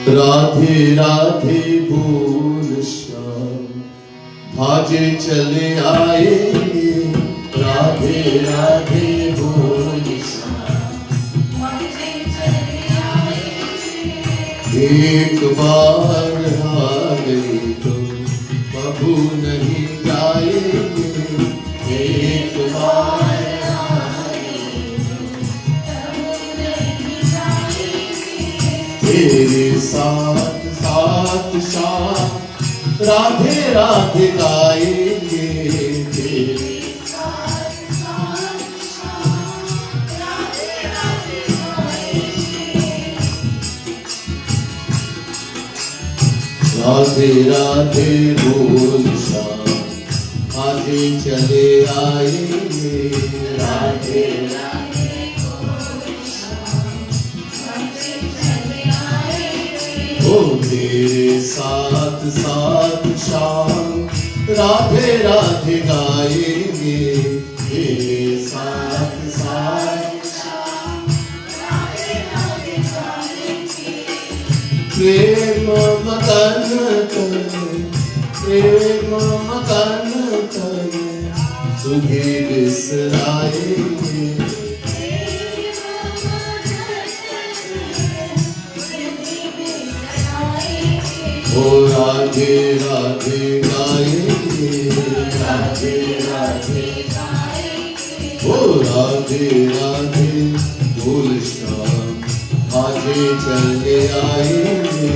Radhe Radhe बोल श्याम भाजे चले आएंगे, राधे राधे बोल श्याम भाजे चले आएंगे, एक बार आ गए तो कभू नहीं जाएंगे, एक बार आ गए तो कभू नहीं जाएंगे, तेरे साथ साथ शाम राधे राधे गाएंगे, तेरे साथ साथ शाम राधे राधे गाएंगे, राधे राधे बोल शाम आगे चले आएंगे, राधे राधे बोल शाम आगे चले आएंगे, ओ तेरे साथ साथ शाम राधे राधे गाएंगे, तेरे साथ साथ शाम राधे राधे गाएंगे, प्रेम मगन कर तुझे बिसराएंगे, ओ राधे राधे गाएंगे, राधे राधे गाएंगे, ओ राधे राधे बोल श्याम आगे चले आएंगे,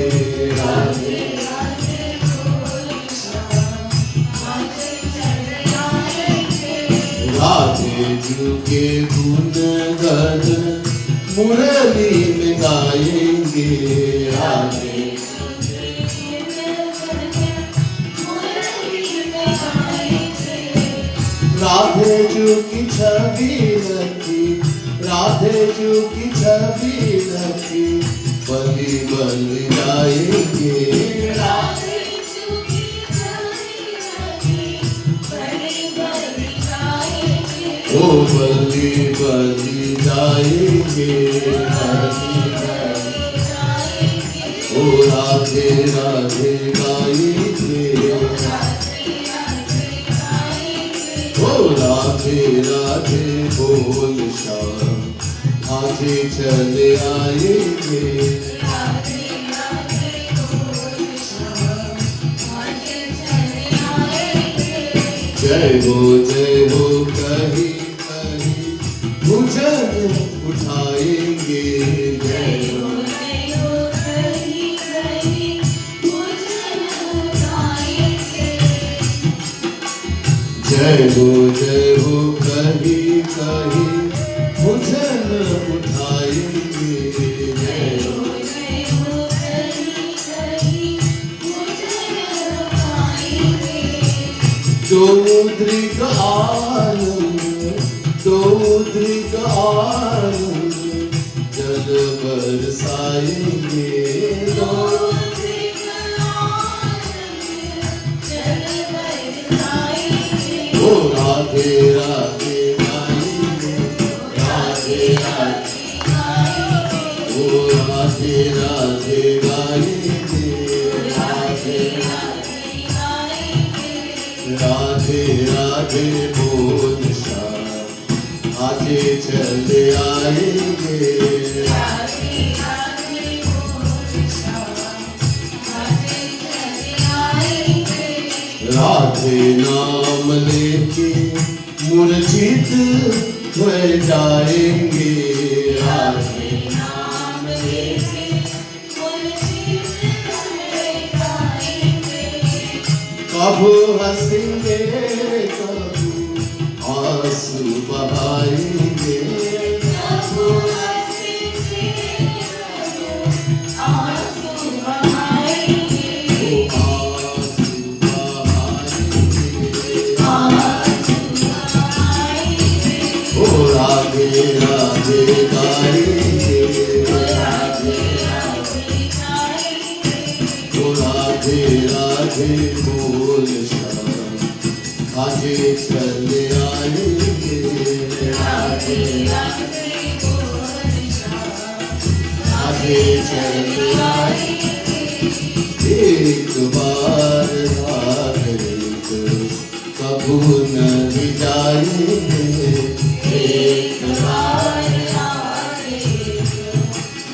राधे राधे बोल श्याम आगे चले आएंगे, राधे जी के गुण गण मुरली में गाएंगे, राधे राधे जू की छवि रखी, राधे जू की छवि रखी, बलि बलि जाएंगे। राधे जू की छवि रखी, बलि बलि जाएंगे। ओ बलि बलि जाएंगे, बलि बलि जाएंगे। ओ राधे राधे गाएंगे, ओ राधे राधे बोल श्याम, आजे चले आएंगे। राधे राधे बोल श्याम, आजे चले आएंगे। जय हो कहीं कहीं भुजन उठाएंगे। जय हो कहीं कहीं भुजन उठाएंगे। जय हो कहीं कहीं भुजन उठाएंगे। जय हो कहीं कहीं भुजन उठाएंगे। दो दृग आनंद, दो दृग आनंद जल बरसाएंगे। दो दृग आनंद जल बरसाएंगे। ओ राधे राधे गाएंगे, राधे राधे गाएंगे। ओ राधे राधे गाएंगे, राधे राधे गाएंगे। राधे राधे बोल श्याम, आगे चले आएंगे। राधे राधे बोल श्याम, आगे चले आएंगे। राधे नाम लेके मूर्छित हो जाएंगे। राधे नाम लेके मूर्छित हो जाएंगे। कबू हंसेंगे कबू आंसू बहाएंगे। कबू हंसेंगे कबू आंसू बहाएंगे। ओ राधे राधे गाएंगे, राधे राधे गाएंगे। ओ राधे राधे बोल श्याम, आगे चले आएंगे। राधे राधे बोल श्याम, आगे चले आएंगे। एक बार राधे कबू नहीं जाएंगे। एक बार राधे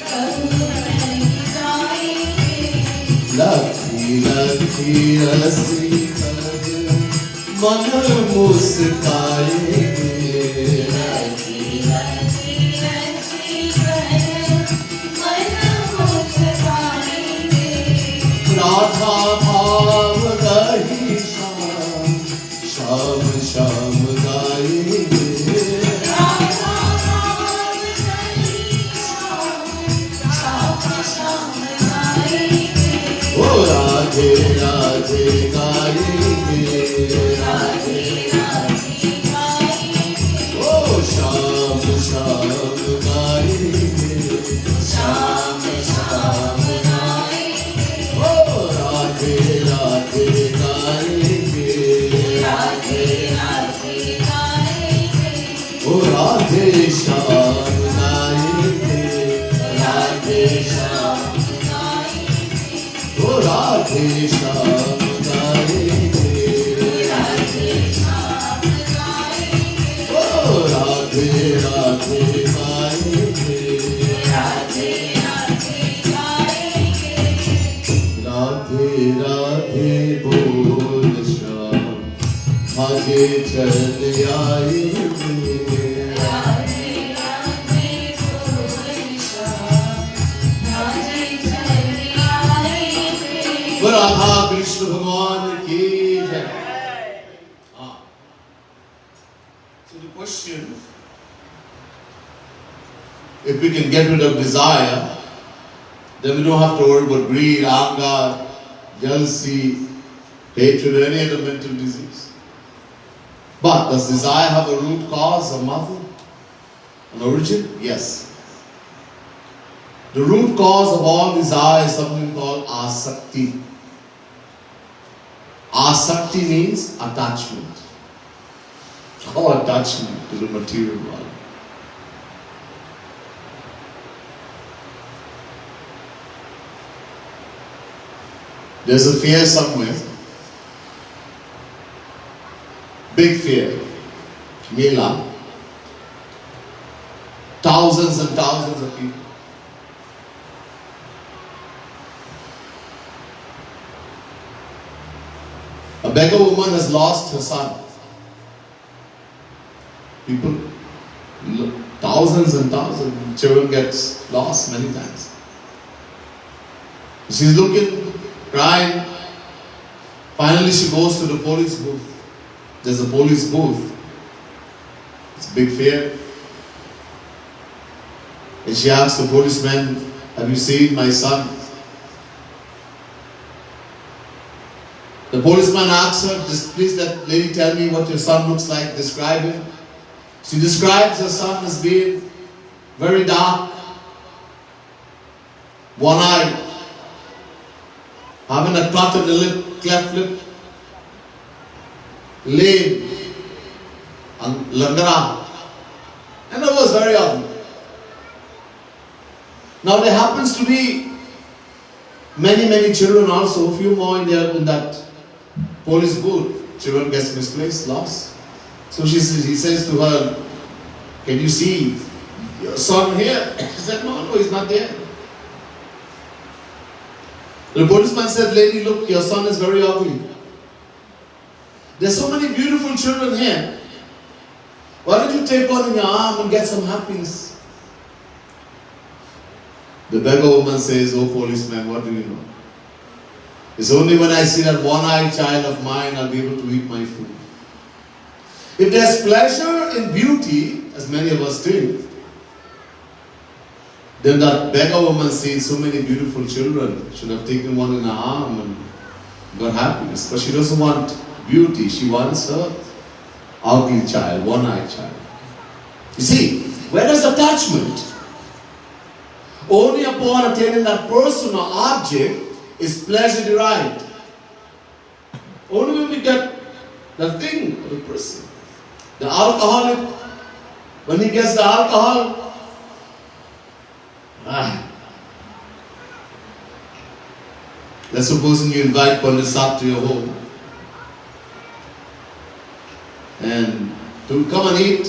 कबू नहीं जाएंगे। लखी लखी रसी कर मन मुस्काएंगे। लखी लखी रसी कर मन मुस्काएंगे। राधा भाव रही शाम, शाम शाम गाएंगे। राधा भाव रही शाम, शाम शाम गाएंगे। ओ राधे राधे गाएंगे, राधे राधे गाएंगे। ओ शाम शाम गाएंगे, शाम शाम गाएंगे। ओ राधे राधे गाएंगे, राधे राधे गाएंगे। ओ राधे श्याम गाएंगे, राधे श्याम गाएंगे। ओ राधे श्याम गाएंगे, राधे श्याम गाएंगे। ओ राधे राधे गाएंगे, राधे राधे गाएंगे। राधे राधे बोल श्याम, आगे चले आएंगे। राधे राधे बोल श्याम, आगे चले आएंगे। राधा कृष्ण भगवान की जय। So the question, if we can get rid of desire, then we don't have to worry about greed, anger, jealousy, hatred, or any other mental disease. But does desire have a root cause, a mother, an origin? Yes. The root cause of all desire is something called asakti. Asakti means attachment. Or attachment to the material world. There's a fear somewhere. Big fear. Mela. Thousands and thousands of people. A beggar woman has lost her son. People, thousands and thousands, children get lost many times. She's looking, crying. Finally she goes to the police booth. There's a police booth. It's a big fear. And she asks the policeman, have you seen my son? The policeman asks her, please that lady tell me what your son looks like, describe him. She describes her son as being very dark, one-eyed, having a clot in the lip, cleft lip, lame, and langara. And it was very ugly. Now there happens to be many children also, a few more in there in that police booth. Children gets misplaced, lost. So he says to her, can you see your son here? She said, no, he's not there. The policeman said, lady, look, your son is very ugly. There's so many beautiful children here. Why don't you take one in your arm and get some happiness? The beggar woman says, oh policeman, what do you know? It's only when I see that one-eyed child of mine I'll be able to eat my food. If there's pleasure in beauty, as many of us think, then that beggar woman sees so many beautiful children, should have taken one in her arm and got happiness. But she doesn't want beauty, she wants her ugly child, one-eyed child. You see, where is attachment? Only upon attaining that person or object is pleasure derived. Only when we get the thing or the person. The alcoholic, when he gets the alcohol, let's suppose you invite Pandit to your home and to come and eat.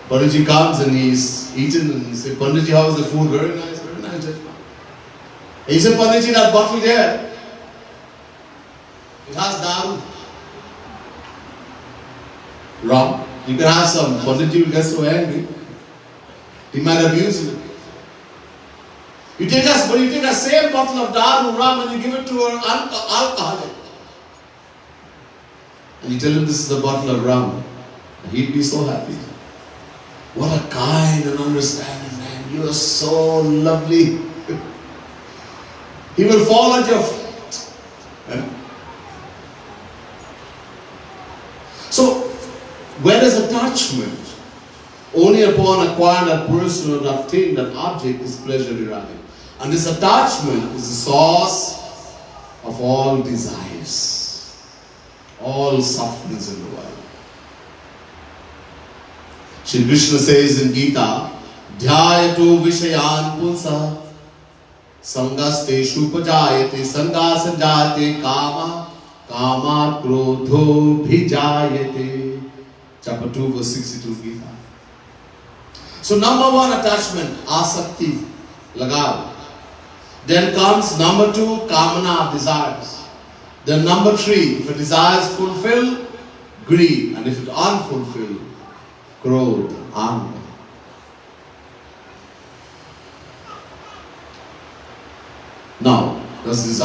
Panditji comes and he's eaten and he says, Panditji, how was the food? Very nice, very nice. And he said, Panditji, that bottle there, it has daru. Rum. You can have some. Panditji will get so angry. He might abuse you. You take a same bottle of daru rum and you give it to an alcoholic. And you tell him this is a bottle of rum. And he'd be so happy. What a kind and understanding man. You are so lovely. He will fall at your feet. So, where is attachment? Only upon acquiring that person or that thing, that object, is pleasure derived. And this attachment is the source of all desires, all sufferings in the world. Shri Krishna says in Gita, Dhyayato Vishayan Punsa Sangasteshu Pajayate Sangasajate Kama Kama Krodho Bhijayate. Chapter 2 verse 62 Gita. So number one attachment, asakti, lagav. Then comes number two, kamana, desires. Then number three, if a desire is fulfilled, greed. And if it unfulfilled, krodh, anger. Now, does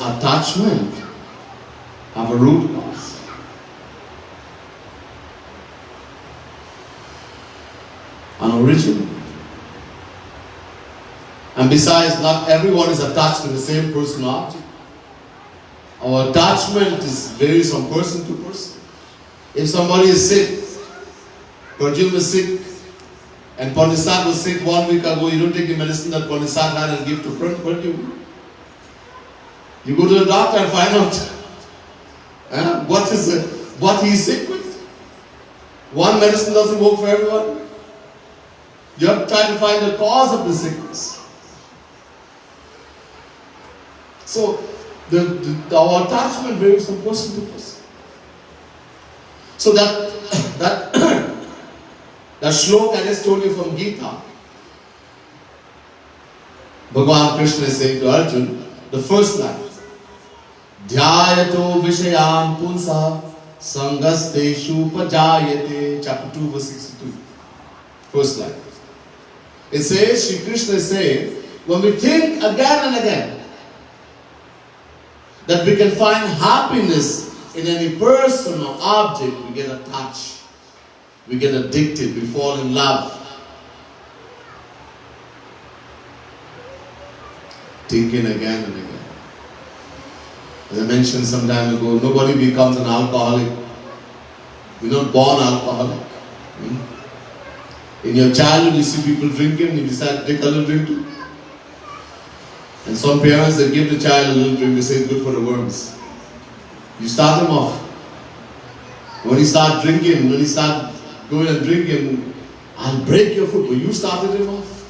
attachment have a root cause? An origin. And besides, not everyone is attached to the same person or object. Our attachment varies from person to person. If somebody is sick, Parjum is sick, and Pandisat was sick 1 week ago, you don't take the medicine that Pandisat had and give to Parjum. You go to the doctor and find out what he's sick with. One medicine doesn't work for everyone. You have to try to find the cause of the sickness. So, our attachment varies from person to person. So that shloka I just told you from Gita, Bhagavan Krishna is saying to Arjuna, the first line, Dhyayato Vishayan Punsa Sangasteshu Pajayate, chapter 2, verse 62. First line. It says, Shri Krishna is saying, when we think again and again that we can find happiness in any person or object, we get attached, we get addicted, we fall in love. Thinking again and again. As I mentioned some time ago, nobody becomes an alcoholic. We're not born alcoholic. In your childhood, you see people drinking, you decide to take a little drink too. And some parents, they give the child a little drink, they say it's good for the worms. You start him off. When he starts drinking, when he starts going and drinking, I'll break your foot. But you started him off.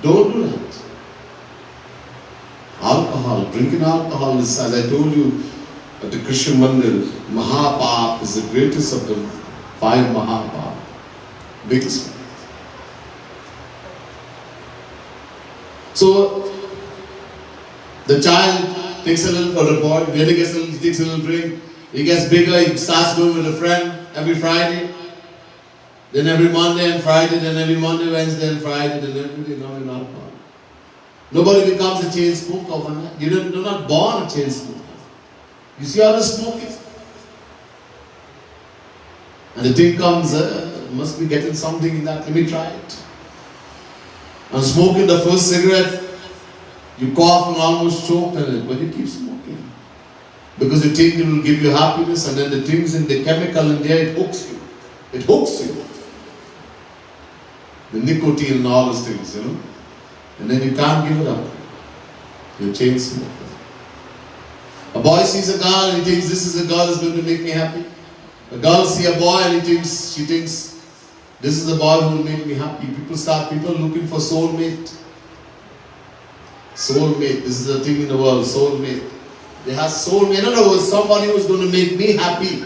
Don't do that. Alcohol, drinking alcohol is, as I told you, at the Krishna Mandir, Mahapap is the greatest of the 5 Mahapap. Biggest one. So, the child takes a little, or the boy, really he takes a little drink, he gets bigger, he starts going with a friend every Friday, then every Monday and Friday, then every Monday, Wednesday and Friday, then every day, now in alcohol. Nobody becomes a chain smoker overnight. You're not born a chain smoker. You see how they smoke it? And the thing comes, must be getting something in that, let me try it. And smoking the first cigarette, you cough and almost choke on it, but you keep smoking. Because you think it will give you happiness, and then the things in the chemical in there, it hooks you. It hooks you. The nicotine and all those things, you know. And then you can't give it up. You're chain smoker. A boy sees a girl and he thinks this is a girl that's going to make me happy. A girl sees a boy and she thinks this is the boy who will make me happy. People looking for soulmate. Soulmate, this is the thing in the world, soulmate. They have soulmate. In other words, somebody who is going to make me happy.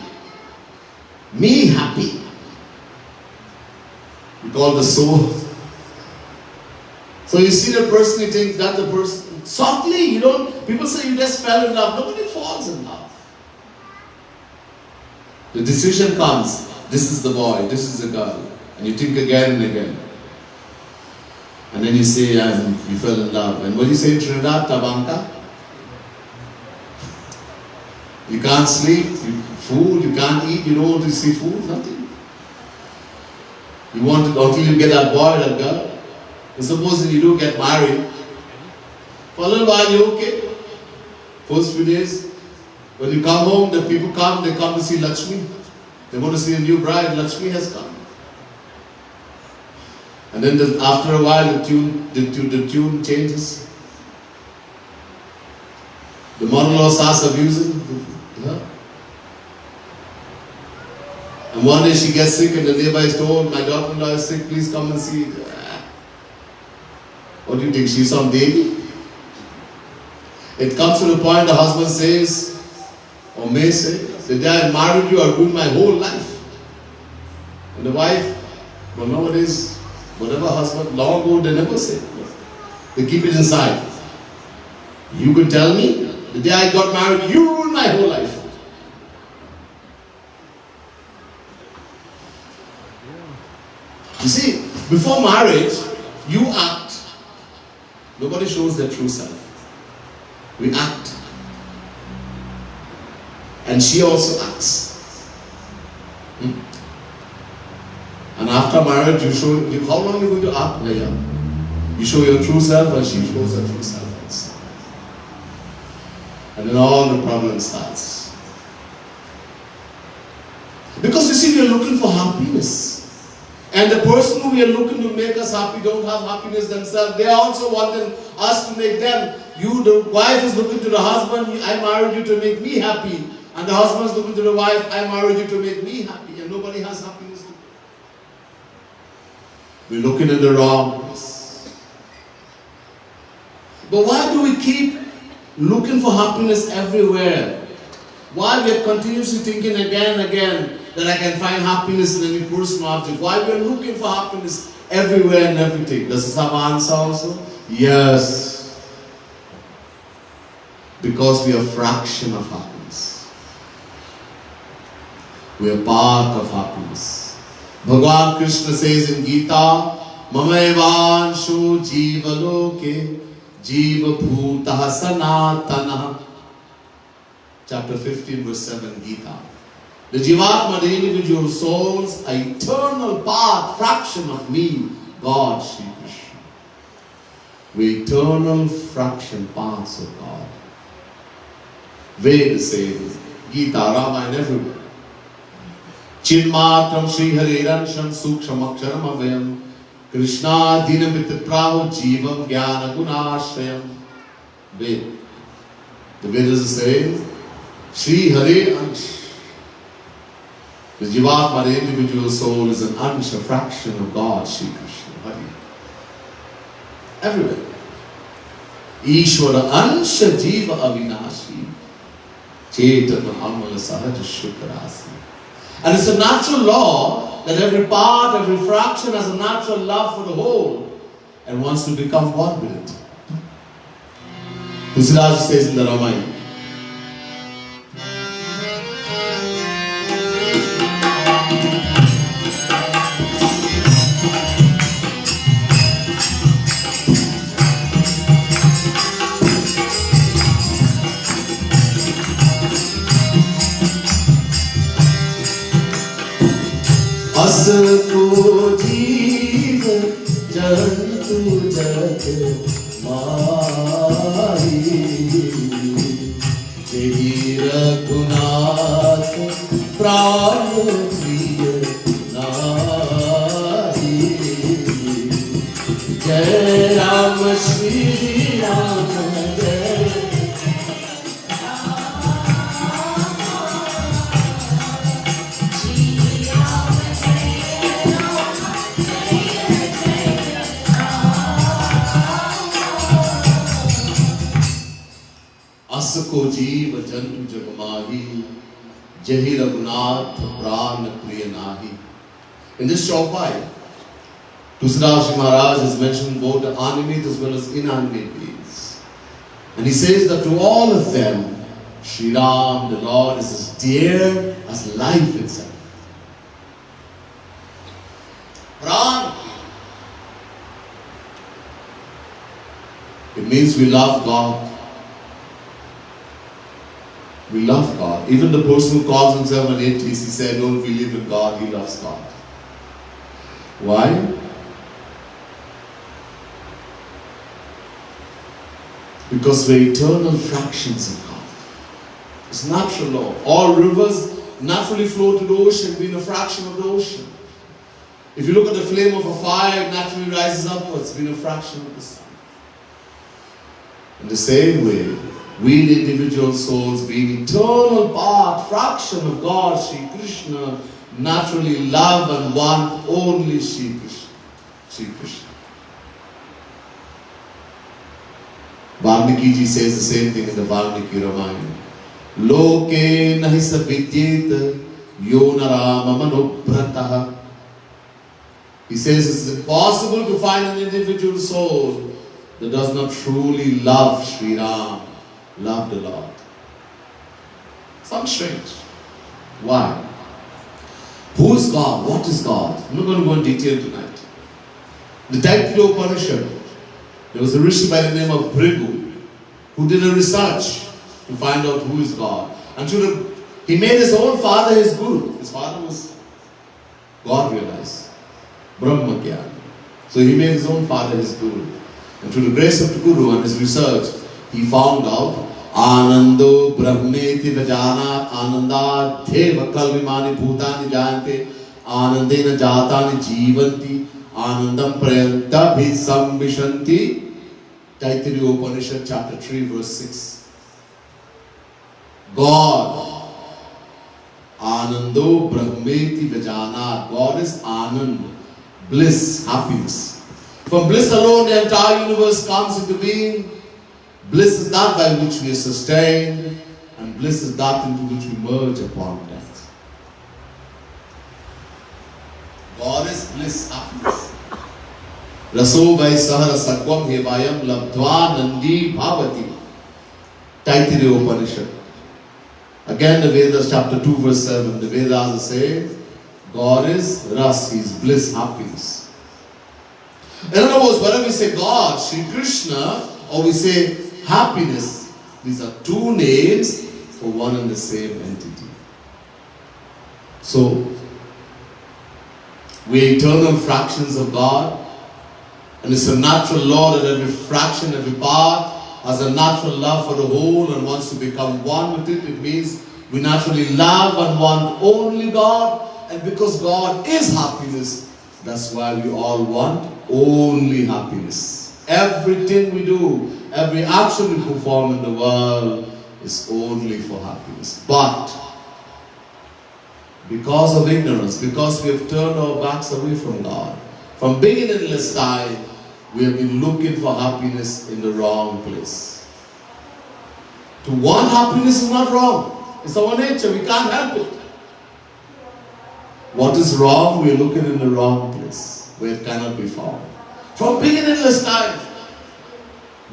Me happy. We call the soul. So you see the person, you think that's the person. Softly, people say you just fell in love. Nobody falls in love. The decision comes, this is the boy, this is the girl. And you think again and again. And then you say, you fell in love. And what do you say in Trinidad, Tabanka? You can't sleep, food, you can't eat, you don't want to see food, nothing. You want it until you get that boy, that girl. And suppose you do get married, for a little while you're okay. First few days, when you come home, the people come, they come to see Lakshmi. They want to see a new bride, Lakshmi has come. And then after a while, the tune changes. The mother-in-law starts abusing her. And one day she gets sick and the neighbor is told, my daughter-in-law is sick, please come and see. What do you think, she's some baby? It comes to the point the husband says, or may say, the day I married you, I ruined my whole life. And the wife, well nowadays, whatever husband, long ago they never say. They keep it inside. You could tell me, the day I got married, you ruined my whole life. You see, before marriage, you act. Nobody shows their true self. We act. And she also acts. And after marriage, you show, how long are you going to act? You show your true self and she shows her true self also. And then all the problem starts. Because you see, we are looking for happiness. And the person who we are looking to make us happy don't have happiness themselves. They are also wanting us to make them. You, the wife, is looking to the husband, I married you to make me happy. And the husband is looking to the wife, I married you to make me happy. And nobody has happiness. We're looking in the wrong place. But why do we keep looking for happiness everywhere? Why we are continuously thinking again and again that I can find happiness in any personal object? Why we are looking for happiness everywhere and everything? Does this have an answer also? Yes. Because we are a fraction of happiness. We are part of happiness. Bhagavan Krishna says in Gita, Mamaevanshu jiva loke jiva bhutah sanatana. Chapter 15 verse 7 Gita. The Jivatma, the individual souls, are eternal part, fraction of me, God, Sri Krishna. We eternal fraction parts of God. Veda says, Gita, Rama and everywhere. Chinmatram Sri Hariransham Suksham Aksharam Avayam Krishna Dinamitaprahu Jivam Jnana Gunashrayam. Veda. The Vedas say, Sri Hare Ansh. The Jivatma, the individual soul, is an Ansh, a fraction of God, Sri Krishna. Hari. Everywhere. Ishvara Ansha Jiva Avinashi Chetana Amala Sahaja Shukrasi. And it's a natural law that every part, every fraction has a natural love for the whole and wants to become one with it. Tusilaj says in the Ramayana, Asako jiva jantu jat mahi Jehi Raghunath prana priya nahi Jai Ram Shri Ram Jai Asako jiva jantu jagamahi Jahi Raghunath prana priya nahi. In this chaupai, Tusilaj Maharaj has mentioned both the animate as well as inanimate beings. And he says that to all of them, Sri Ram, the Lord, is as dear as life itself. Prana. It means we love God. We love God. Even the person who calls himself an atheist, he said, don't believe in God, he loves God. Why? Because we're eternal fractions of God. It's natural law. All rivers naturally flow to the ocean, being a fraction of the ocean. If you look at the flame of a fire, it naturally rises upwards, being a fraction of the sun. In the same way, we the individual souls, being eternal part, fraction of God, Sri Krishna, naturally love and want only Sri Krishna. Sri Krishna. Valmiki ji says the same thing in the Valmiki Ramayana. Loke nahi savidyet yo narama manobhrataha. He says it's impossible to find an individual soul that does not truly love Sri Ram, love the Lord. Sounds strange. Why? Who is God? What is God? I'm not going to go in detail tonight. The Tate Upanishad, there was a rishi by the name of Bhrigu who did a research to find out who is God. And he made his own father his guru. His father was God realized. Brahma Gyan. So he made his own father his guru. And through the grace of the guru and his research, he found out Anando Brahmeti Vajana Ananda Deva Kalvimani Bhutani Jayante Anandena Jatani Jivanti Anandam Prayantabhi Sambhishanti. Tate Upanishad chapter 3 verse 6. God Anando Brahmeti Vajana. God is Anand, bliss, happiness. From bliss alone the entire universe comes into being. Bliss is that by which we are sustained, and bliss is that into which we merge upon death. God is bliss, happiness. Raso vai sahara sakvam hevayam labdva nandi bhavati. Tate Upanishad. Again the Vedas chapter 2 verse 7. The Vedas say God is Ras, He is bliss, happiness. In other words, whether we say God, Sri Krishna, or we say happiness, these are two names for one and the same entity. So, we are eternal fractions of God, and it's a natural law that every fraction, every part has a natural love for the whole and wants to become one with it. It means we naturally love and want only God, and because God is happiness, that's why we all want only happiness. Everything we do, every action we perform in the world is only for happiness. But because of ignorance, because we have turned our backs away from God, from beginningless time, we have been looking for happiness in the wrong place. To want happiness is not wrong. It's our nature. We can't help it. What is wrong? We are looking in the wrong place, where it cannot be found. From beginningless time,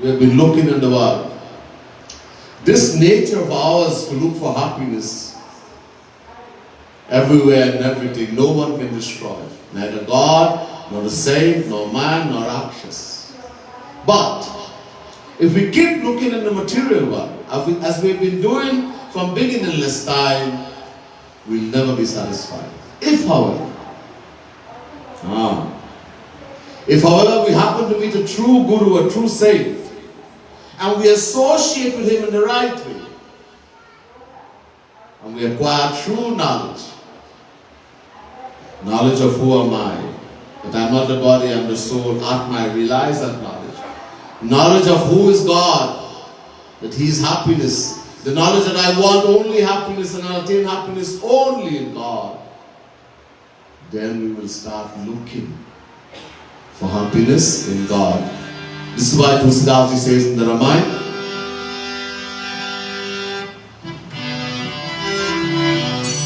we have been looking in the world. This nature of ours to look for happiness everywhere and everything, no one can destroy. Neither God, nor the saint, nor man, nor Rakshas. But if we keep looking in the material world, as we've been doing from beginningless time, we'll never be satisfied. If however we happen to meet a true guru, a true saint, and we associate with him in the right way, and we acquire true knowledge of who am I, that I'm not the body, I'm the soul, Atma, I realize that knowledge of who is God, that He is happiness, the knowledge that I want only happiness and I attain happiness only in God, then we will start looking for happiness in God. This is why Tulsidas says in the Ramayana,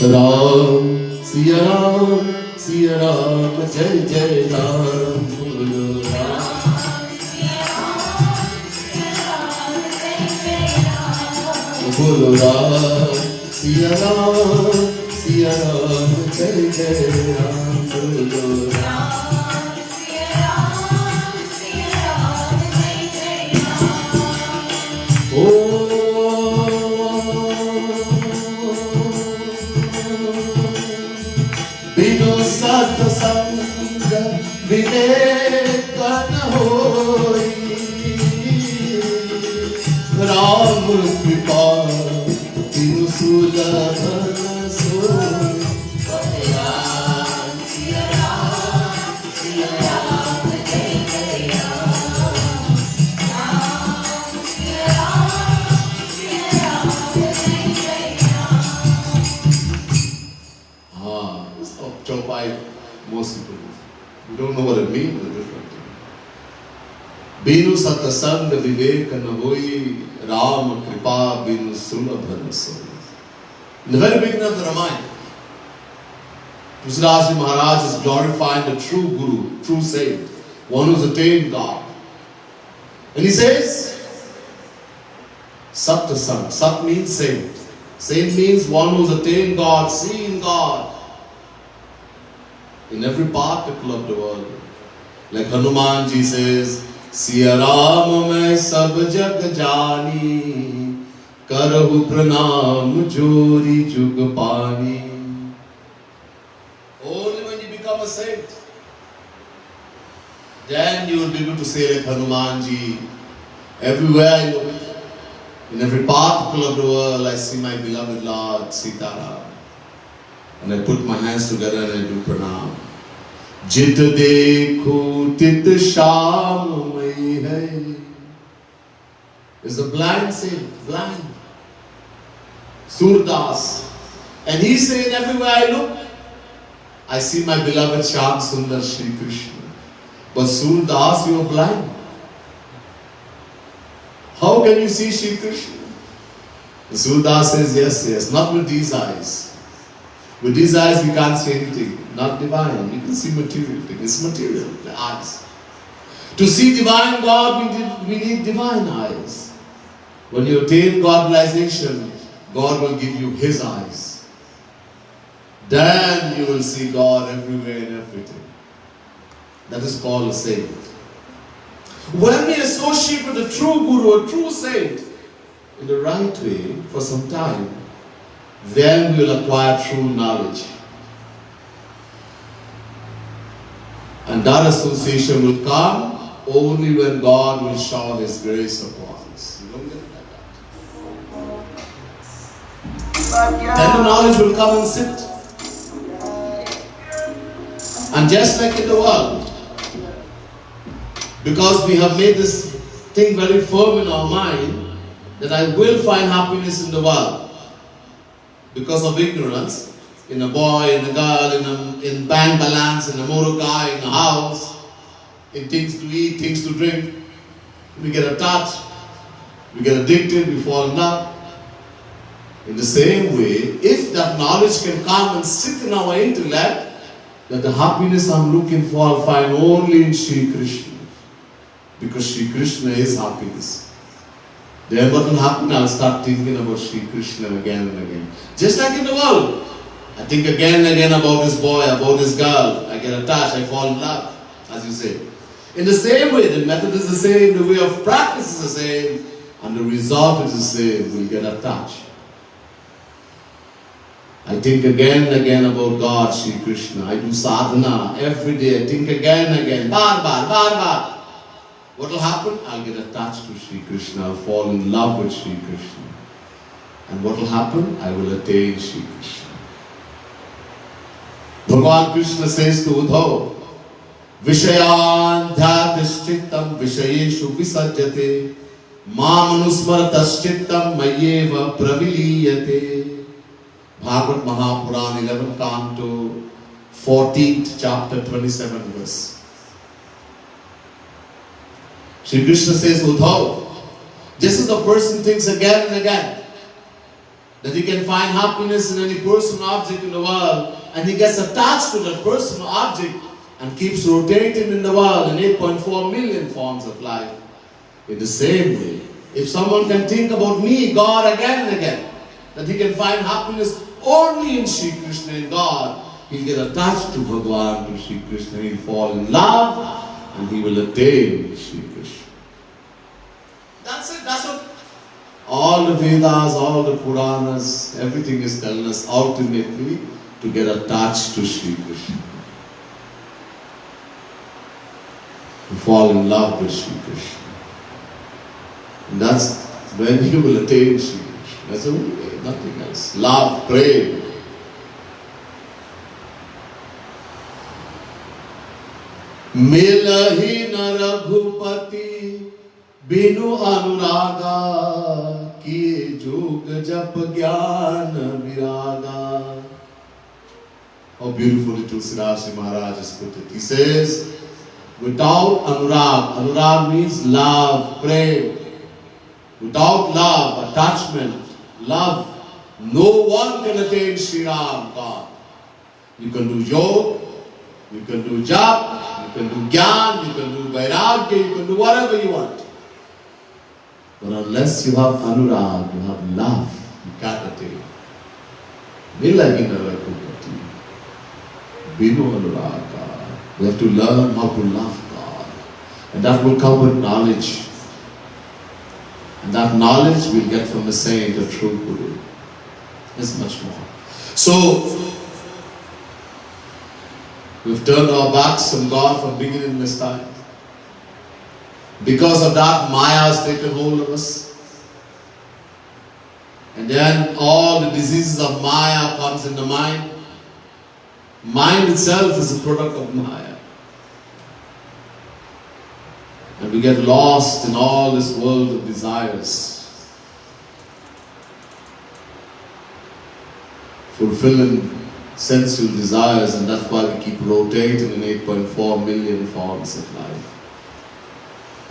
Ram, Siya Ram, Jai Jai Ram, Bhulyo Ram. Bhulyo Ram, Siya Ram, Jai Jai Ram, Bhulyo Ram. Satsang Vivek न होई राम कृपा तिनु सुलभ सोई सिया राम जय जय राम सिया राम जय जय Ram. It's not Chopai. Most people we don't know what it means, it's different. Binu Satsang Vivek न होई Ram Kripa Binu Sulabh न सोई. In the very beginning of the Ramayana, Tulsidas Maharaj is glorifying the true Guru, true saint, one who's attained God. And he says, Satsang. Sat means saint. Saint means one who's attained God, seen God in every particle of the world. Like Hanuman ji says, Siya Ram main sab jag jani, karahu pranam jori jug pani. Only when you become a saint, then you will be able to say like Hanuman ji, everywhere I look, In every particle of the world, I see my beloved Lord Sitaram. And I put my hands together and I do pranam. Jit dekho tit sham mai hai. Is the blind saint, blind. Surdas. And he's saying, everywhere I look, I see my beloved Shyam Sundar Shri Krishna. But Surdas, you are blind. How can you see Shri Krishna? Surdas says, yes, not with these eyes. With these eyes we can't see anything, not divine. You can see material things. It's material, the eyes. To see divine God, we need divine eyes. When you attain God realization, God will give you His eyes. Then you will see God everywhere and everything. That is called a saint. When we associate with a true Guru, a true saint, in the right way for some time, then we will acquire true knowledge. And that association will come only when God will shower His grace upon us. You don't get it like that. Then the knowledge will come and sit. And just like in the world, because we have made this thing very firm in our mind, that I will find happiness in the world. Because of ignorance, in a boy, in a girl, in bank balance, in a motor car, in a house, in things to eat, things to drink, we get attached, we get addicted, we fall in love. In the same way, if that knowledge can come and sit in our intellect, that the happiness I'm looking for I'll find only in Shri Krishna. Because Shri Krishna is happiness. Then what will happen? I'll start thinking about Shri Krishna again and again. Just like in the world. I think again and again about this boy, about this girl. I get attached, I fall in love, as you say. In the same way, the method is the same, the way of practice is the same, and the result is the same. We'll get attached. I think again and again about God, Shri Krishna. I do sadhana every day. I think again and again. Bar. What will happen? I'll get attached to Shri Krishna. I'll fall in love with Shri Krishna. And what will happen? I will attain Shri Krishna. Bhagavan Krishna says to Uddhav, Vishayan dhyatisthittam vishayeshu visajjate mam anusmaratasthittam mayeva praviliyate. Bhagavad Mahapuran, 11th canto, 14th chapter, 27 verse. Shri Krishna says, Uddhav, just as a person thinks again and again that he can find happiness in any person or object in the world, and he gets attached to that person or object and keeps rotating in the world in 8.4 million forms of life. In the same way, if someone can think about me, God, again and again, that he can find happiness only in Shri Krishna and God, he'll get attached to Bhagavan, to Shri Krishna, he'll fall in love, and he will attain Shri Krishna. That's it, that's what all the Vedas, all the Puranas, everything is telling us ultimately to get attached to Shri Krishna. To fall in love with Shri Krishna. And that's when you will attain Shri Krishna. That's the only way, nothing else. Love, pray. Milahi na Raghupati binu anuraga kiye jog jap jnana viraga. How beautifully Tulsidas Maharaj has put it. He says, without anurag means love, pray. Without love, attachment, love, no one can attain Sri Ram, God. You can do yoga, you can do jap, you can do gyan, you can do vairagya, you can do whatever you want. But unless you have anurag, you have love, you can't attain. Nilagina rakupati, binu anuraga. We have to learn how to love God. And that will come with knowledge. And that knowledge we'll get from the saint, the true Guru. There's much more. So, we've turned our backs from God from beginning this time. Because of that, Maya has taken hold of us. And then all the diseases of Maya comes in the mind. Mind itself is a product of Maya. And we get lost in all this world of desires, fulfilling sensual desires, and that's why we keep rotating in 8.4 million forms of life.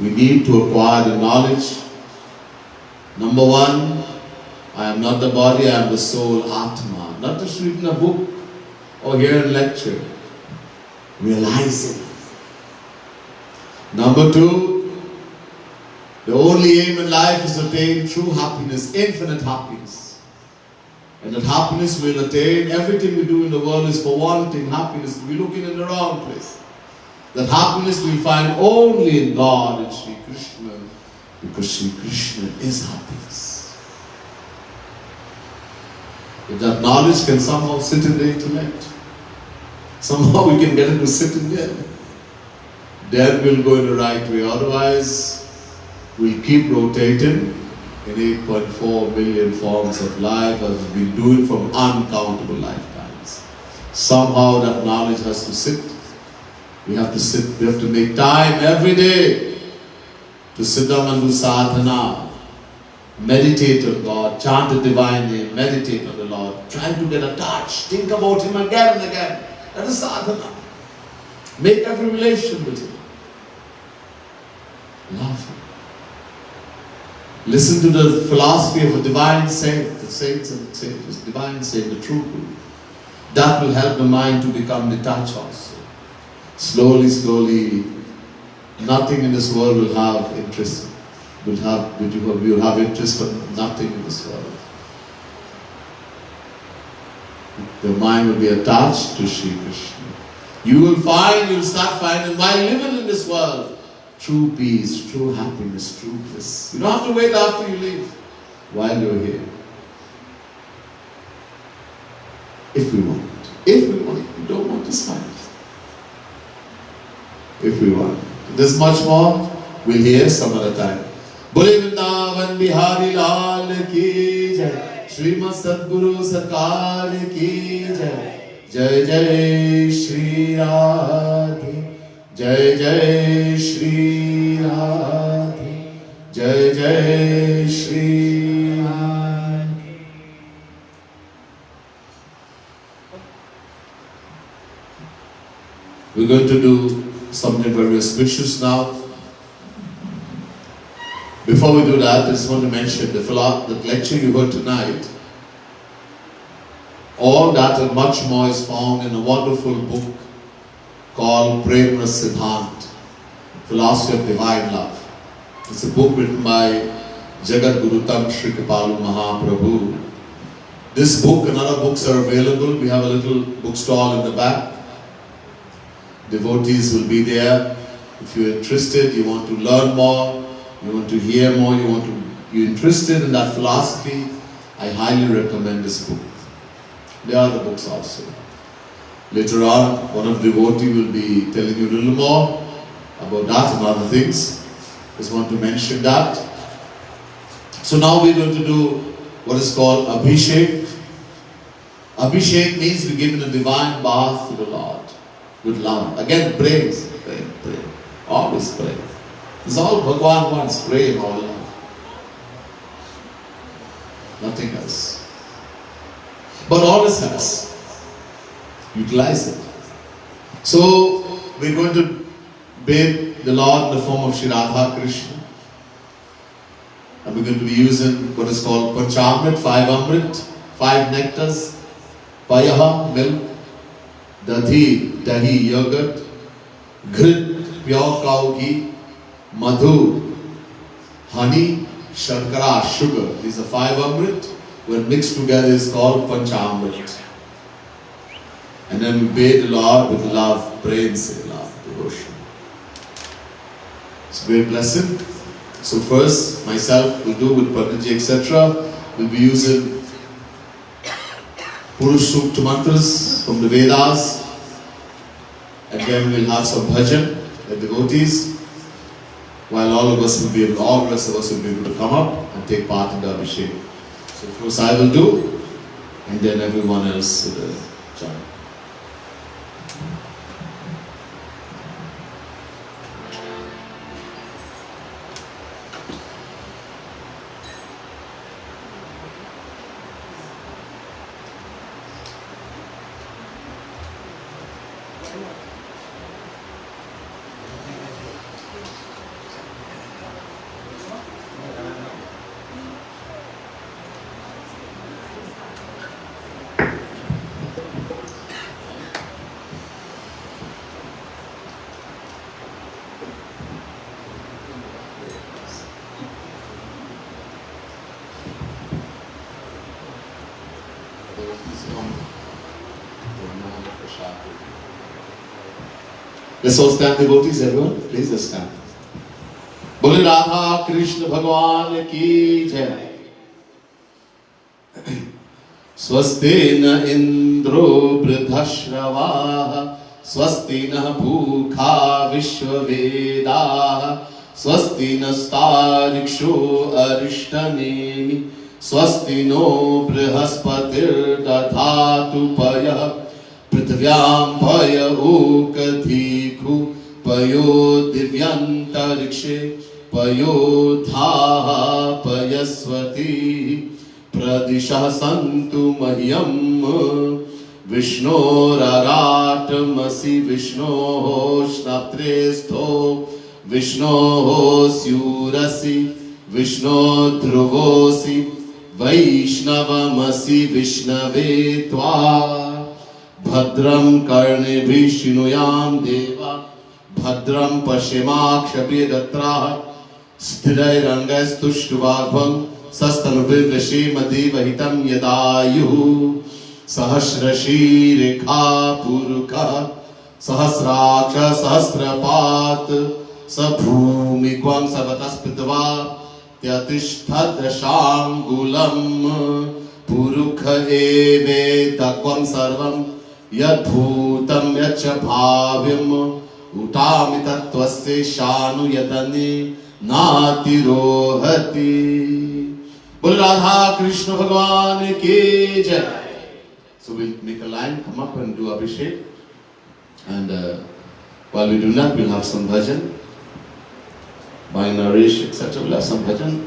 We need to acquire the knowledge. Number one, I am not the body, I am the soul, Atma. Not just read in a book or hear a lecture. Realize it. Number two, the only aim in life is to attain true happiness, infinite happiness. And that happiness we'll attain. Everything we do in the world is for wanting happiness. We're looking in the wrong place. That happiness we'll find only in God and Sri Krishna, because Sri Krishna is happiness. If that knowledge can somehow sit in the intellect, somehow we can get it to sit in there, then we'll go in the right way. Otherwise, we'll keep rotating in 8.4 billion forms of life as we've been doing from uncountable lifetimes. Somehow that knowledge has to sit. We have to sit, we have to make time every day to sit down and do sadhana. Meditate on God, chant the divine name, meditate on the Lord. Try to get attached, think about Him again and again. That is sadhana. Make every relation with Him. Love Him. Listen to the philosophy of a divine saint, the saints and the saints, divine saint, the true Guru. That will help the mind to become detached also. Slowly, slowly, nothing in this world will have interest. You will have interest for nothing in this world. The mind will be attached to Sri Krishna. You'll start finding while living in this world, true peace, true happiness, true bliss. You don't have to wait after you leave, while you're here. If we want. If we want. We don't want to smile. If we want. There's much more. We'll hear some other time. Bole Vrindavan Bihari Lal ki jai, Srimad Sadguru Sarkar ki jai, Jai Jai Shri Radhe, Jai Jai Shri Radhe, Jai Jai Shri Radhe. We're going to do something very auspicious now. Before we do that, I just want to mention the lecture you heard tonight. All that and much more is found in a wonderful book called Prema Siddhant, Philosophy of Divine Love. It's a book written by Jagat Guru Tam Shri Kripalu Mahaprabhu. This book and other books are available. We have a little bookstall in the back. Devotees will be there. If you're interested, you want to learn more, you want to hear more, you're interested in that philosophy, I highly recommend this book. There are other books also. Later on, one of the devotees will be telling you a little more about that and other things. Just want to mention that. So now we're going to do what is called Abhishek. Abhishek means we're giving a divine bath to the Lord with love. Again, pray. Always pray. It's all Bhagavan wants, pray and all love. Nothing else. But always has. Utilize it. So, we're going to bathe the Lord in the form of Shri Radha Krishna. And we're going to be using what is called Panchamrit, 5 Amrit, 5 nectars, Payaha, milk, Dahi, yogurt, Grit, pure cow ghee, Madhu, honey, Shankara, sugar. These are 5 Amrit. When mixed together is called Panchamrit. And then we bathe the Lord with love, praise, love, devotion. It's a great blessing. So first, myself will do with Panditji, etc. We'll be using Purush Sukta mantras from the Vedas. And then we'll have some bhajan, the devotees. While all the rest of us will be able to come up and take part in the Abhishek. So first I will do, and then everyone else will join. Let's all stand, devotees, everyone. Please just stand. Bhulyo Radha Krishna Bhagwan ki jai. Swasti na Indro Bridhashravah, Swasti na Bhukha Vishwavedah, Swasti na Starikshu Arishtanemi, Swasti no Brihaspatir Dadhatu Payah, Prithvyam Paya Ukadhikhu Payo Divyantarikshe Payo Dhaha Payaswati Pradishah Santu Mahyam Vishnor-aratamasi Vishnoho Shnaptrestho Vishnoho Syurasi Vishno Dhruvosi Vaishnavamasi Vishnave Tva Bhadram karne vishnuyam deva Bhadram pashimakshapidatra Sthirai rangastushtvadvam Sastanubhirvashi madhivahitam yadayu Sahasrashi rekha purukha Sahasraksha sahasrapat Sabhumikwam savataspitva Tyatishthadasham gulam Purukha eve takvam sarvam Yadhutam yacha bhavyam Utamitattvasya shanu yadani Nati rohati. Bhulyo Radha Krishna Bhagwan ki jai. So we'll make a line, come up and do Abhishek. And while we do that, we'll have some bhajan. By Naresh, etc. We'll have some bhajan.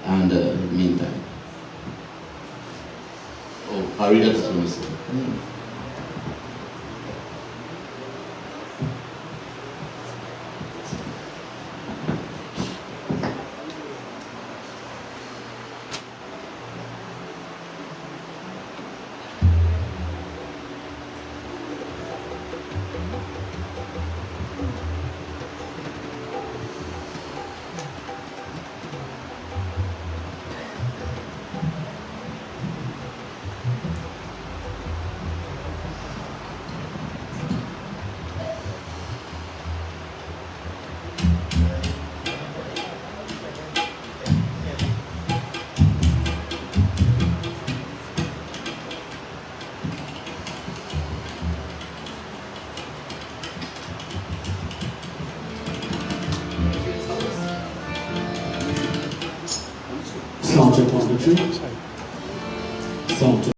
And meantime. Oh, Harida is going to say. Sound check 1, 2, 3.